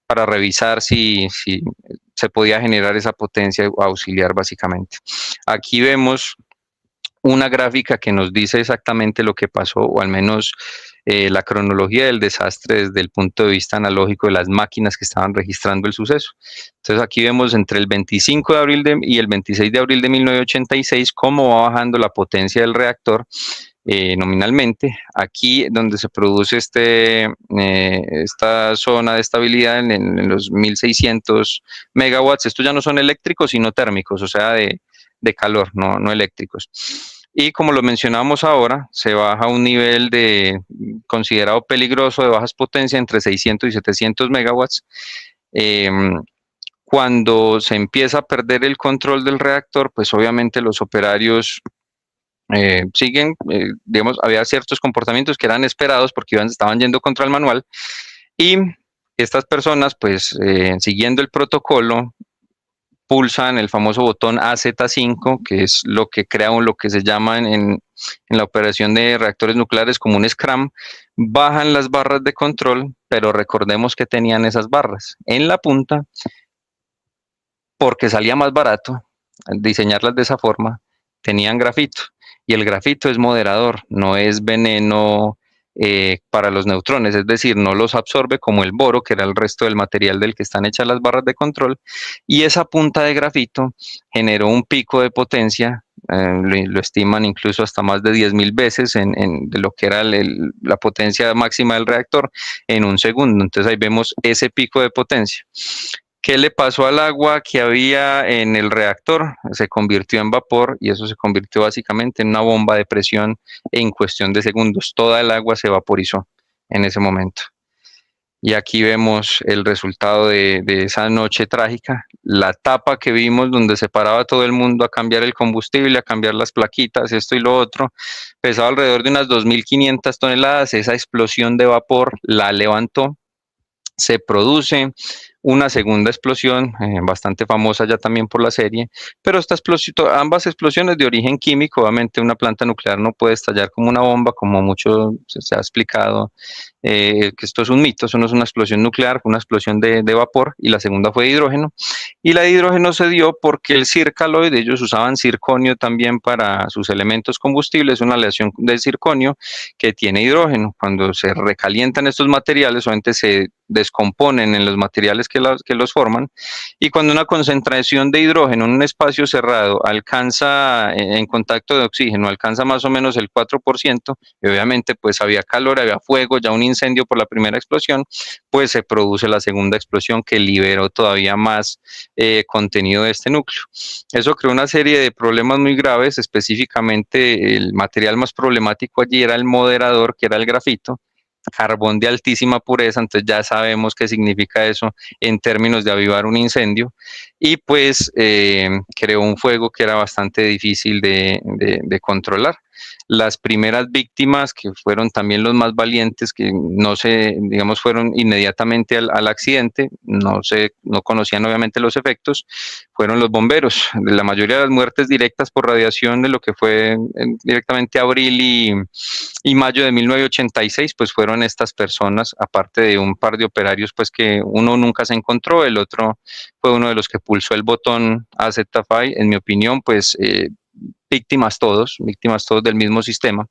para revisar si se podía generar esa potencia auxiliar básicamente. Aquí vemos una gráfica que nos dice exactamente lo que pasó, o al menos la cronología del desastre desde el punto de vista analógico de las máquinas que estaban registrando el suceso. Entonces aquí vemos entre el 25 de abril y el 26 de abril de 1986 cómo va bajando la potencia del reactor nominalmente. Aquí donde se produce esta zona de estabilidad en los 1600 megawatts, estos ya no son eléctricos sino térmicos, o sea de calor, no eléctricos. Y como lo mencionamos ahora, se baja a un nivel considerado peligroso de bajas potencias entre 600 y 700 megawatts. Cuando se empieza a perder el control del reactor, pues obviamente los operarios siguen, digamos, había ciertos comportamientos que eran esperados porque estaban yendo contra el manual, y estas personas, pues siguiendo el protocolo, pulsan el famoso botón AZ5, que es lo que crea lo que se llama en la operación de reactores nucleares como un scrum. Bajan las barras de control, pero recordemos que tenían esas barras en la punta porque salía más barato diseñarlas de esa forma. Tenían grafito, y el grafito es moderador, no es veneno para los neutrones, es decir, no los absorbe como el boro, que era el resto del material del que están hechas las barras de control. Y esa punta de grafito generó un pico de potencia, lo estiman incluso hasta más de 10.000 veces de lo que era la potencia máxima del reactor en un segundo. Entonces ahí vemos ese pico de potencia. ¿Qué le pasó al agua que había en el reactor? Se convirtió en vapor, y eso se convirtió básicamente en una bomba de presión en cuestión de segundos. Toda el agua se vaporizó en ese momento. Y aquí vemos el resultado de esa noche trágica. La tapa que vimos donde se paraba todo el mundo a cambiar el combustible, a cambiar las plaquitas, esto y lo otro, pesaba alrededor de unas 2.500 toneladas. Esa explosión de vapor la levantó. Se produce una segunda explosión, bastante famosa ya también por la serie, pero ambas explosiones de origen químico. Obviamente una planta nuclear no puede estallar como una bomba, como mucho se ha explicado, que esto es un mito. Eso no es una explosión nuclear, fue una explosión de vapor, y la segunda fue de hidrógeno. Y la de hidrógeno se dio porque el circaloide, ellos usaban circonio también para sus elementos combustibles, una aleación de circonio que tiene hidrógeno. Cuando se recalientan estos materiales, obviamente se descomponen en los materiales que los forman, y cuando una concentración de hidrógeno en un espacio cerrado alcanza, en contacto de oxígeno, alcanza más o menos el 4%, y obviamente pues había calor, había fuego, ya un incendio por la primera explosión, pues se produce la segunda explosión que liberó todavía más contenido de este núcleo. Eso creó una serie de problemas muy graves. Específicamente el material más problemático allí era el moderador, que era el grafito, carbón de altísima pureza. Entonces ya sabemos qué significa eso en términos de avivar un incendio, y pues creó un fuego que era bastante difícil de controlar. Las primeras víctimas, que fueron también los más valientes, que no se, digamos, fueron inmediatamente al accidente, no conocían obviamente los efectos, fueron los bomberos. La mayoría de las muertes directas por radiación de lo que fue directamente abril y mayo de 1986, pues fueron estas personas, aparte de un par de operarios, pues que uno nunca se encontró, el otro fue uno de los que pulsó el botón AZFI. En mi opinión, pues víctimas todos del mismo sistema.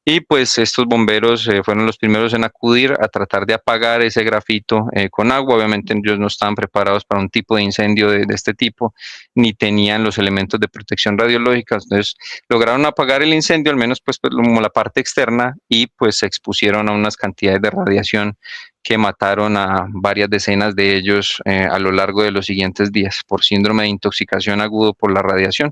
Y pues estos bomberos fueron los primeros en acudir a tratar de apagar ese grafito con agua. Obviamente ellos no estaban preparados para un tipo de incendio de este tipo, ni tenían los elementos de protección radiológica. Entonces lograron apagar el incendio, al menos pues como la parte externa, y pues se expusieron a unas cantidades de radiación que mataron a varias decenas de ellos a lo largo de los siguientes días por síndrome de intoxicación agudo por la radiación.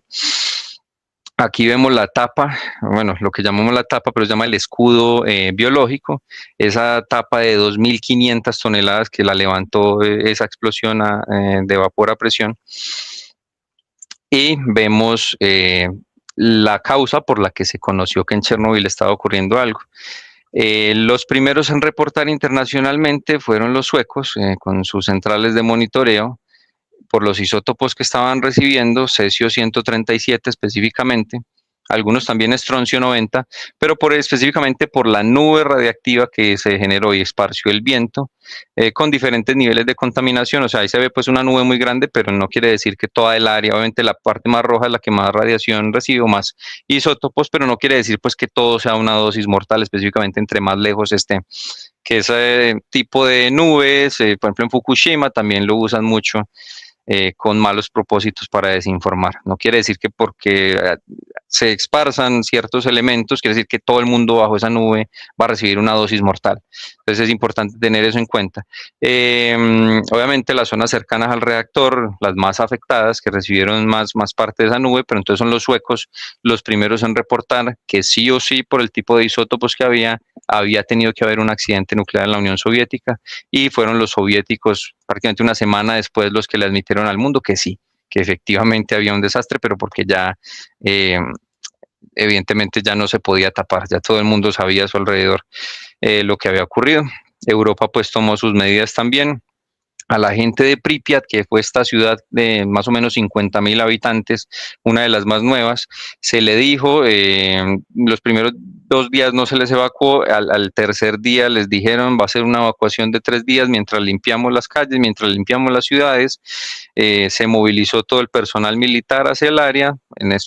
Aquí vemos la tapa, bueno, lo que llamamos la tapa, pero se llama el escudo biológico, esa tapa de 2.500 toneladas que la levantó esa explosión de vapor a presión. Y vemos la causa por la que se conoció que en Chernobyl estaba ocurriendo algo. Los primeros en reportar internacionalmente fueron los suecos, con sus centrales de monitoreo, por los isótopos que estaban recibiendo, cesio 137 específicamente, algunos también estroncio 90, pero específicamente por la nube radiactiva que se generó y esparció el viento, con diferentes niveles de contaminación. O sea, ahí se ve pues una nube muy grande, pero no quiere decir que toda el área, obviamente la parte más roja es la que más radiación recibe, más isótopos, pero no quiere decir pues que todo sea una dosis mortal, específicamente entre más lejos esté. Que ese tipo de nubes, por ejemplo en Fukushima también lo usan mucho, con malos propósitos para desinformar. No quiere decir que porque se esparzan ciertos elementos, quiere decir que todo el mundo bajo esa nube va a recibir una dosis mortal. Entonces es importante tener eso en cuenta. Obviamente las zonas cercanas al reactor, las más afectadas, que recibieron más parte de esa nube, pero entonces son los suecos los primeros en reportar que sí o sí, por el tipo de isótopos que había tenido que haber un accidente nuclear en la Unión Soviética, y fueron los soviéticos prácticamente una semana después los que le admitieron al mundo que sí, que efectivamente había un desastre, pero porque ya evidentemente ya no se podía tapar, ya todo el mundo sabía a su alrededor lo que había ocurrido. Europa pues tomó sus medidas también. A la gente de Pripyat, que fue esta ciudad de más o menos 50.000 habitantes, una de las más nuevas, se le dijo, los primeros 2 días no se les evacuó, al tercer día les dijeron va a ser una evacuación de 3 días mientras limpiamos las calles, mientras limpiamos las ciudades. Se movilizó todo el personal militar hacia el área,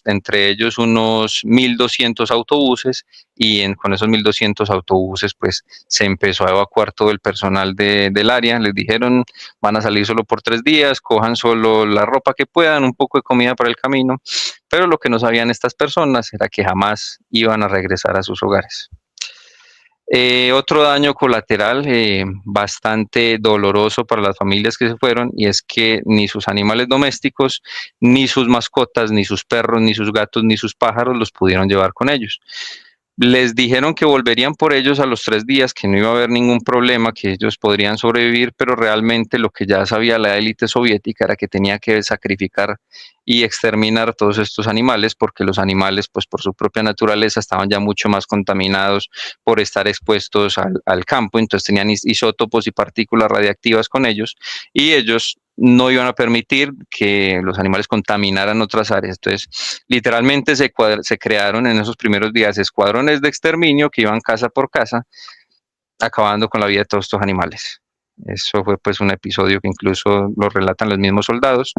entre ellos unos 1.200 autobuses, y con esos 1.200 autobuses pues se empezó a evacuar todo el personal del área. Les dijeron van a salir solo por 3 días, cojan solo la ropa que puedan, un poco de comida para el camino, pero lo que no sabían estas personas era que jamás iban a regresar a sus hogares. Otro daño colateral bastante doloroso para las familias que se fueron, y es que ni sus animales domésticos, ni sus mascotas, ni sus perros, ni sus gatos, ni sus pájaros los pudieron llevar con ellos. Les dijeron que volverían por ellos a los 3 días, que no iba a haber ningún problema, que ellos podrían sobrevivir, pero realmente lo que ya sabía la élite soviética era que tenía que sacrificar y exterminar todos estos animales, porque los animales, pues por su propia naturaleza, estaban ya mucho más contaminados por estar expuestos al campo, entonces tenían isótopos y partículas radiactivas con ellos, y ellos no iban a permitir que los animales contaminaran otras áreas. Entonces, literalmente se crearon en esos primeros días escuadrones de exterminio que iban casa por casa, acabando con la vida de todos estos animales. Eso fue pues un episodio que incluso lo relatan los mismos soldados.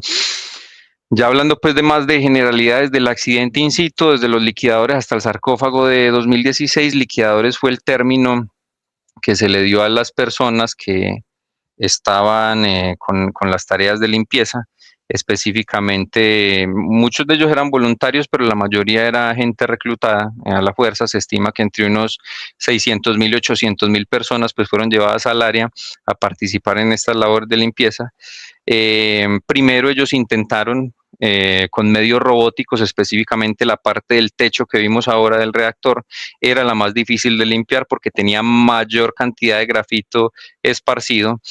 Ya hablando pues de más de generalidades del accidente in situ, desde los liquidadores hasta el sarcófago de 2016, liquidadores fue el término que se le dio a las personas que estaban con las tareas de limpieza. Específicamente, muchos de ellos eran voluntarios, pero la mayoría era gente reclutada a la fuerza. Se estima que entre unos 600.000 y 800.000 personas pues fueron llevadas al área a participar en estas labores de limpieza. Primero ellos intentaron con medios robóticos, específicamente la parte del techo que vimos ahora del reactor, era la más difícil de limpiar porque tenía mayor cantidad de grafito esparcido.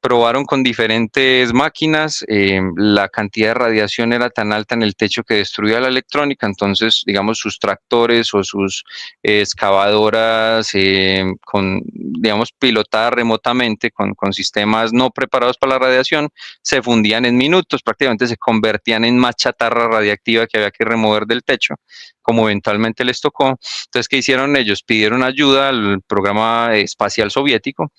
Probaron con diferentes máquinas, la cantidad de radiación era tan alta en el techo que destruía la electrónica, entonces, digamos, sus tractores o sus excavadoras, digamos, pilotadas remotamente con sistemas no preparados para la radiación, se fundían en minutos, prácticamente se convertían en más chatarra radiactiva que había que remover del techo, como eventualmente les tocó. Entonces, ¿qué hicieron ellos? Pidieron ayuda al programa espacial soviético.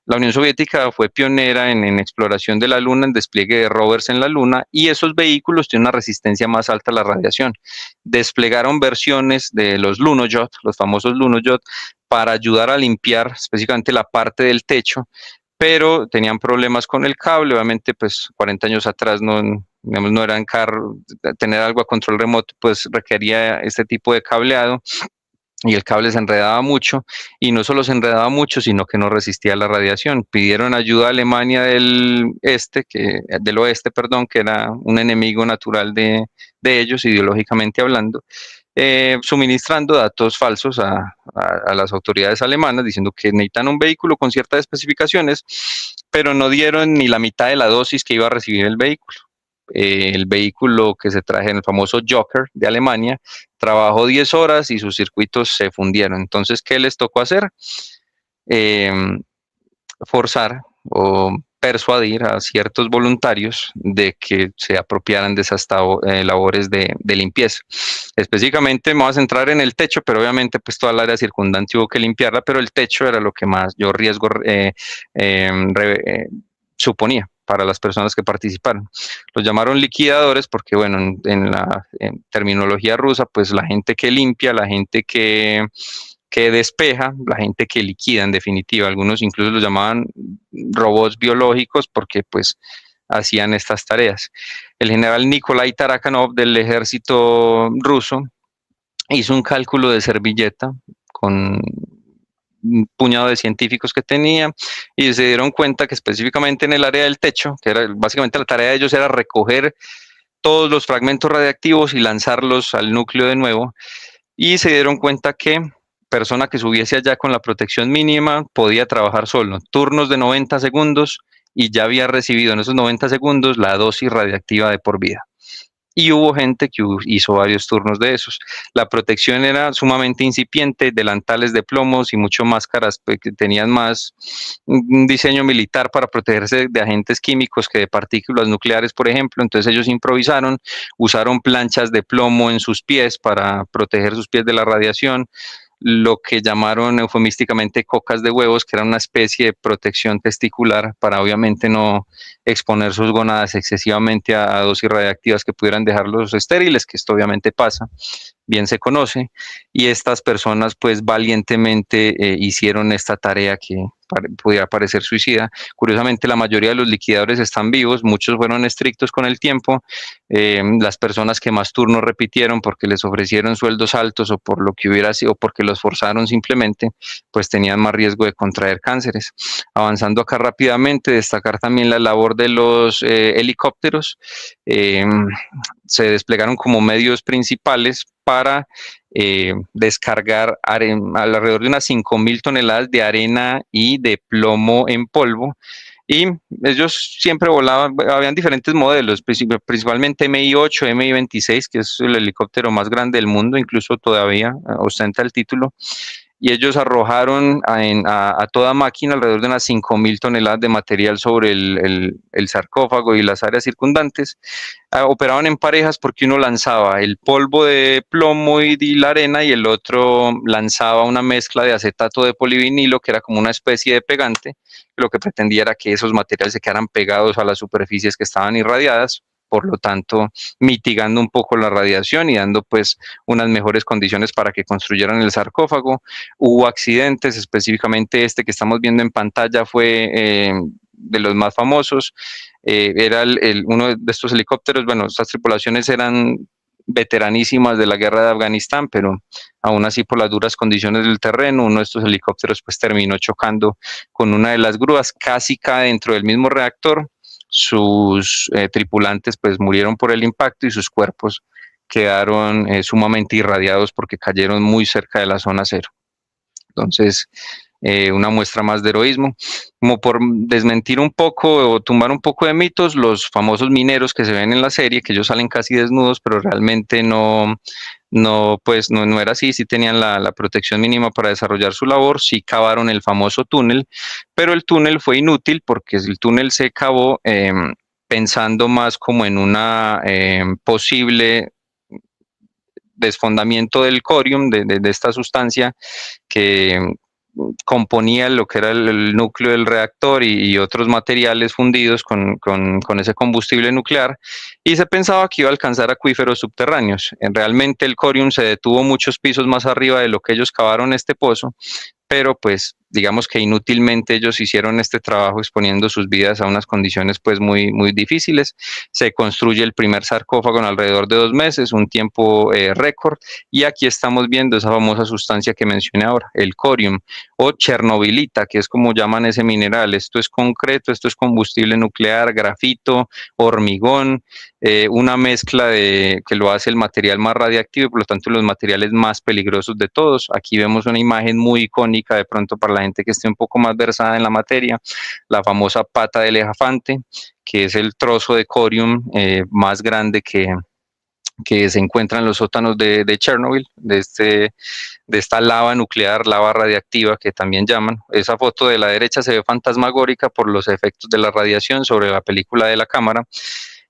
La Unión Soviética fue pionera en exploración de la Luna, en despliegue de rovers en la Luna, y esos vehículos tienen una resistencia más alta a la radiación. Desplegaron versiones de los Lunoyot, los famosos Lunoyot, para ayudar a limpiar específicamente la parte del techo, pero tenían problemas con el cable. Obviamente, pues 40 años atrás digamos, no eran carros, tener algo a control remoto, pues requería este tipo de cableado y el cable se enredaba mucho, y no solo se enredaba mucho, sino que no resistía a la radiación. Pidieron ayuda a Alemania del oeste, perdón, que era un enemigo natural de ellos, ideológicamente hablando, suministrando datos falsos a las autoridades alemanas, diciendo que necesitan un vehículo con ciertas especificaciones, pero no dieron ni la mitad de la dosis que iba a recibir el vehículo. El vehículo que se traje en el famoso Joker de Alemania trabajó 10 horas y sus circuitos se fundieron. Entonces, ¿qué les tocó hacer? Eh, Forzar o persuadir a ciertos voluntarios de que se apropiaran de esas labores de limpieza. Específicamente me voy a centrar en el techo, pero obviamente pues toda el área circundante hubo que limpiarla, pero el techo era lo que más yo riesgo suponía para las personas que participaron. Los llamaron liquidadores porque, bueno, en la terminología rusa, pues la gente que limpia, la gente que despeja, la gente que liquida en definitiva. Algunos incluso los llamaban robots biológicos porque pues hacían estas tareas. El general Nikolai Tarakanov del ejército ruso hizo un cálculo de servilleta con un puñado de científicos que tenía, y se dieron cuenta que específicamente en el área del techo, que era básicamente la tarea de ellos era recoger todos los fragmentos radiactivos y lanzarlos al núcleo de nuevo, y se dieron cuenta que persona que subiese allá con la protección mínima podía trabajar solo, turnos de 90 segundos, y ya había recibido en esos 90 segundos la dosis radiactiva de por vida. Y hubo gente que hizo varios turnos de esos. La protección era sumamente incipiente, delantales de plomos y mucho máscaras que tenían más un diseño militar para protegerse de agentes químicos que de partículas nucleares, por ejemplo. Entonces ellos improvisaron, usaron planchas de plomo en sus pies para proteger sus pies de la radiación, lo que llamaron eufemísticamente cocas de huevos, que era una especie de protección testicular para obviamente no exponer sus gónadas excesivamente a dosis radiactivas que pudieran dejarlos estériles, que esto obviamente pasa, bien se conoce, y estas personas pues valientemente hicieron esta tarea que pudiera parecer suicida. Curiosamente, la mayoría de los liquidadores están vivos, muchos fueron estrictos con el tiempo. Las personas que más turnos repitieron porque les ofrecieron sueldos altos o por lo que hubiera sido, porque los forzaron simplemente, pues tenían más riesgo de contraer cánceres. Avanzando acá rápidamente, destacar también la labor de los helicópteros. se desplegaron como medios principales para descargar alrededor de unas 5.000 toneladas de arena y de plomo en polvo. Y ellos siempre volaban, habían diferentes modelos, principalmente MI-8, MI-26, que es el helicóptero más grande del mundo, incluso todavía ostenta el título. Y ellos arrojaron a toda máquina alrededor de unas 5.000 toneladas de material sobre el sarcófago y las áreas circundantes. Operaban en parejas porque uno lanzaba el polvo de plomo y la arena y el otro lanzaba una mezcla de acetato de polivinilo, que era como una especie de pegante. Lo que pretendía era que esos materiales se quedaran pegados a las superficies que estaban irradiadas, por lo tanto mitigando un poco la radiación y dando pues unas mejores condiciones para que construyeran el sarcófago. Hubo accidentes, específicamente este que estamos viendo en pantalla fue de los más famosos. Era uno de estos helicópteros, bueno, estas tripulaciones eran veteranísimas de la guerra de Afganistán, pero aún así por las duras condiciones del terreno, uno de estos helicópteros pues terminó chocando con una de las grúas, casi cae dentro del mismo reactor. Sus tripulantes pues murieron por el impacto y sus cuerpos quedaron sumamente irradiados porque cayeron muy cerca de la zona cero. Entonces, una muestra más de heroísmo. Como por desmentir un poco o tumbar un poco de mitos, los famosos mineros que se ven en la serie, que ellos salen casi desnudos, pero realmente pues no era así, sí tenían la protección mínima para desarrollar su labor, sí cavaron el famoso túnel, pero el túnel fue inútil porque el túnel se cavó pensando más como en una posible desfondamiento del corium, de esta sustancia que componía lo que era el núcleo del reactor y otros materiales fundidos con ese combustible nuclear, y se pensaba que iba a alcanzar acuíferos subterráneos. Realmente el corium se detuvo muchos pisos más arriba de lo que ellos cavaron este pozo, pero pues digamos que inútilmente ellos hicieron este trabajo exponiendo sus vidas a unas condiciones pues muy difíciles. Se construye el primer sarcófago en alrededor de 2 meses, un tiempo récord, y aquí estamos viendo esa famosa sustancia que mencioné ahora, el corium o chernobylita, que es como llaman ese mineral. Esto es concreto, esto es combustible nuclear, grafito, hormigón, una mezcla que lo hace el material más radiactivo y por lo tanto los materiales más peligrosos de todos. Aquí vemos una imagen muy icónica de pronto para la gente que esté un poco más versada en la materia, la famosa pata del elefante, que es el trozo de corium más grande que se encuentra en los sótanos de Chernobyl, de esta lava nuclear, lava radiactiva que también llaman. Esa foto de la derecha se ve fantasmagórica por los efectos de la radiación sobre la película de la cámara.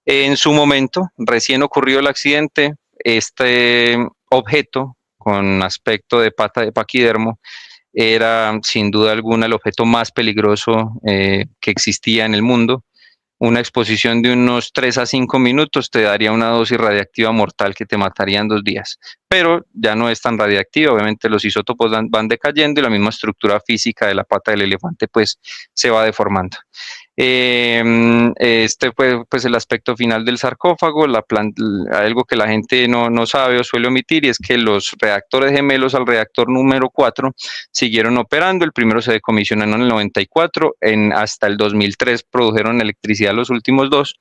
En su momento, recién ocurrió el accidente, este objeto con aspecto de pata de paquidermo era sin duda alguna el objeto más peligroso que existía en el mundo. Una exposición de unos 3 a 5 minutos te daría una dosis radiactiva mortal que te mataría en 2 días, pero ya no es tan radiactiva. Obviamente los isótopos van decayendo y la misma estructura física de la pata del elefante pues se va deformando. Este fue pues el aspecto final del sarcófago. Algo que la gente no sabe o suele omitir, y es que los reactores gemelos al reactor número 4 siguieron operando. El primero se decomisionó en el 94, hasta el 2003 produjeron electricidad los últimos dos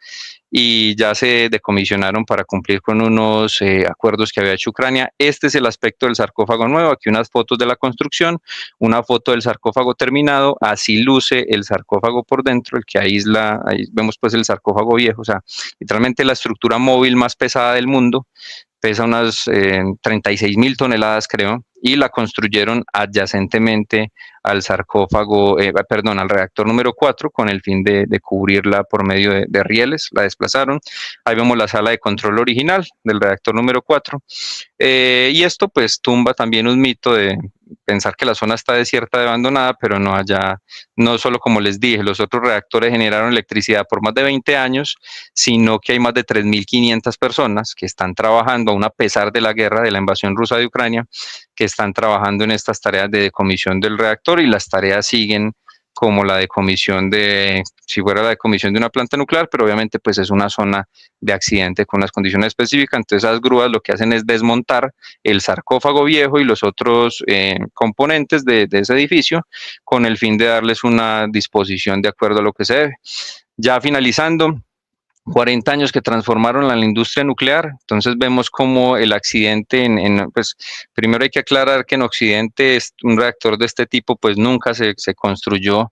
y ya se decomisionaron para cumplir con unos acuerdos que había hecho Ucrania. Este es el aspecto del sarcófago nuevo. Aquí unas fotos de la construcción, una foto del sarcófago terminado, así luce el sarcófago por dentro, el que aísla. Ahí vemos pues el sarcófago viejo, o sea, literalmente la estructura móvil más pesada del mundo, pesa unas 36.000 toneladas creo, y la construyeron adyacentemente al sarcófago, al reactor número 4 con el fin de cubrirla por medio de rieles, la desplazaron. Ahí vemos la sala de control original del reactor número 4. Y esto pues tumba también un mito de pensar que la zona está desierta y abandonada, pero no solo como les dije, los otros reactores generaron electricidad por más de 20 años, sino que hay más de 3.500 personas que están trabajando, aún a pesar de la guerra, de la invasión rusa de Ucrania, que están trabajando en estas tareas de decomisión del reactor, y las tareas siguen como la decomisión si fuera la decomisión de una planta nuclear, pero obviamente pues es una zona de accidente con unas condiciones específicas. Entonces esas grúas lo que hacen es desmontar el sarcófago viejo y los otros componentes de ese edificio con el fin de darles una disposición de acuerdo a lo que se debe. Ya finalizando, 40 años que transformaron la industria nuclear. Entonces vemos como el accidente pues primero hay que aclarar que en Occidente un reactor de este tipo pues nunca se construyó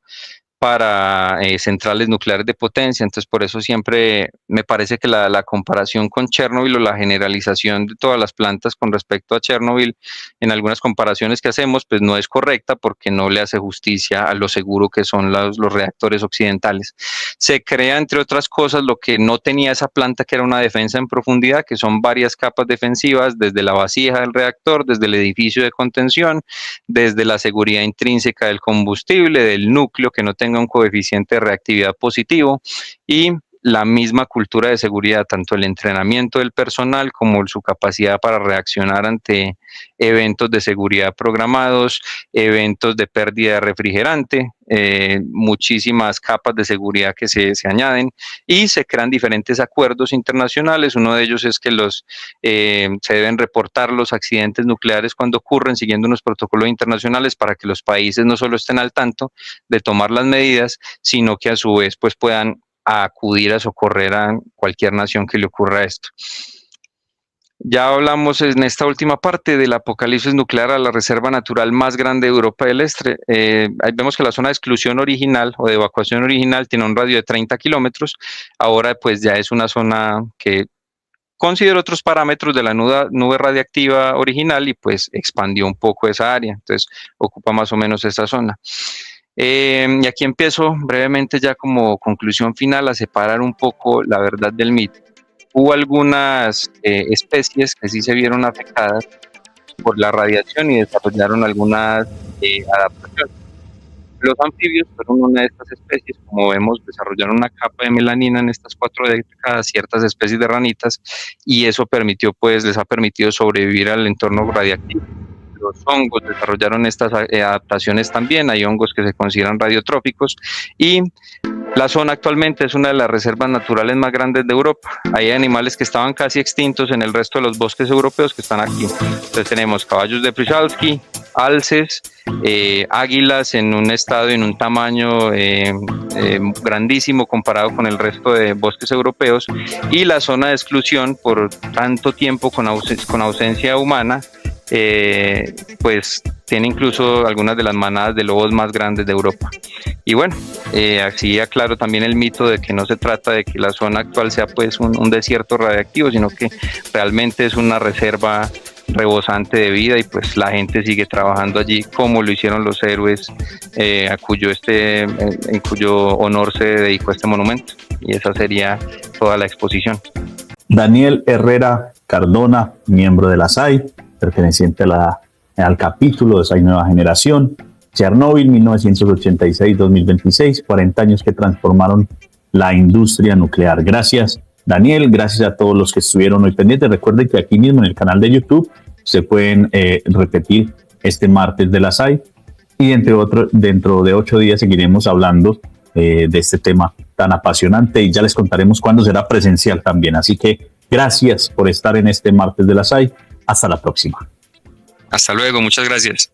para centrales nucleares de potencia. Entonces, por eso siempre me parece que la comparación con Chernobyl o la generalización de todas las plantas con respecto a Chernobyl, en algunas comparaciones que hacemos, pues no es correcta porque no le hace justicia a lo seguro que son los reactores occidentales. Se crea, entre otras cosas, lo que no tenía esa planta, que era una defensa en profundidad, que son varias capas defensivas, desde la vasija del reactor, desde el edificio de contención, desde la seguridad intrínseca del combustible, del núcleo que no tenga un coeficiente de reactividad positivo y la misma cultura de seguridad, tanto el entrenamiento del personal como su capacidad para reaccionar ante eventos de seguridad programados, eventos de pérdida de refrigerante, muchísimas capas de seguridad que se añaden y se crean diferentes acuerdos internacionales. Uno de ellos es que se deben reportar los accidentes nucleares cuando ocurren siguiendo unos protocolos internacionales para que los países no solo estén al tanto de tomar las medidas, sino que a su vez pues puedan acudir a socorrer a cualquier nación que le ocurra esto. Ya hablamos en esta última parte del apocalipsis nuclear a la reserva natural más grande de Europa del Este. Ahí vemos que la zona de exclusión original o de evacuación original tiene un radio de 30 kilómetros. Ahora pues ya es una zona que consideró otros parámetros de la nube radiactiva original y pues expandió un poco esa área. Entonces ocupa más o menos esa zona. Y aquí empiezo brevemente ya como conclusión final a separar un poco la verdad del mito. Hubo algunas especies que sí se vieron afectadas por la radiación y desarrollaron algunas adaptaciones. Los anfibios fueron una de estas especies, como vemos, desarrollaron una capa de melanina en estas 4 décadas, ciertas especies de ranitas, y eso les ha permitido sobrevivir al entorno radiactivo. Los hongos desarrollaron estas adaptaciones también, hay hongos que se consideran radiotróficos, y la zona actualmente es una de las reservas naturales más grandes de Europa. Hay animales que estaban casi extintos en el resto de los bosques europeos que están aquí. Entonces tenemos caballos de Przewalski, alces, águilas en un estado y en un tamaño grandísimo comparado con el resto de bosques europeos, y la zona de exclusión por tanto tiempo con ausencia humana, pues tiene incluso algunas de las manadas de lobos más grandes de Europa. Y bueno, así aclaro también el mito de que no se trata de que la zona actual sea pues un desierto radiactivo, sino que realmente es una reserva rebosante de vida y pues la gente sigue trabajando allí como lo hicieron los héroes en cuyo honor se dedicó este monumento, y esa sería toda la exposición. Daniel Herrera Cardona, miembro de la SAI, perteneciente al capítulo de SAI Nueva Generación. Chernobyl 1986-2026, 40 años que transformaron la industria nuclear. Gracias, Daniel, gracias a todos los que estuvieron hoy pendientes. Recuerden que aquí mismo en el canal de YouTube se pueden repetir este martes de la SAI, y dentro de 8 días seguiremos hablando de este tema tan apasionante, y ya les contaremos cuándo será presencial también. Así que gracias por estar en este martes de la SAI. Hasta la próxima. Hasta luego, muchas gracias.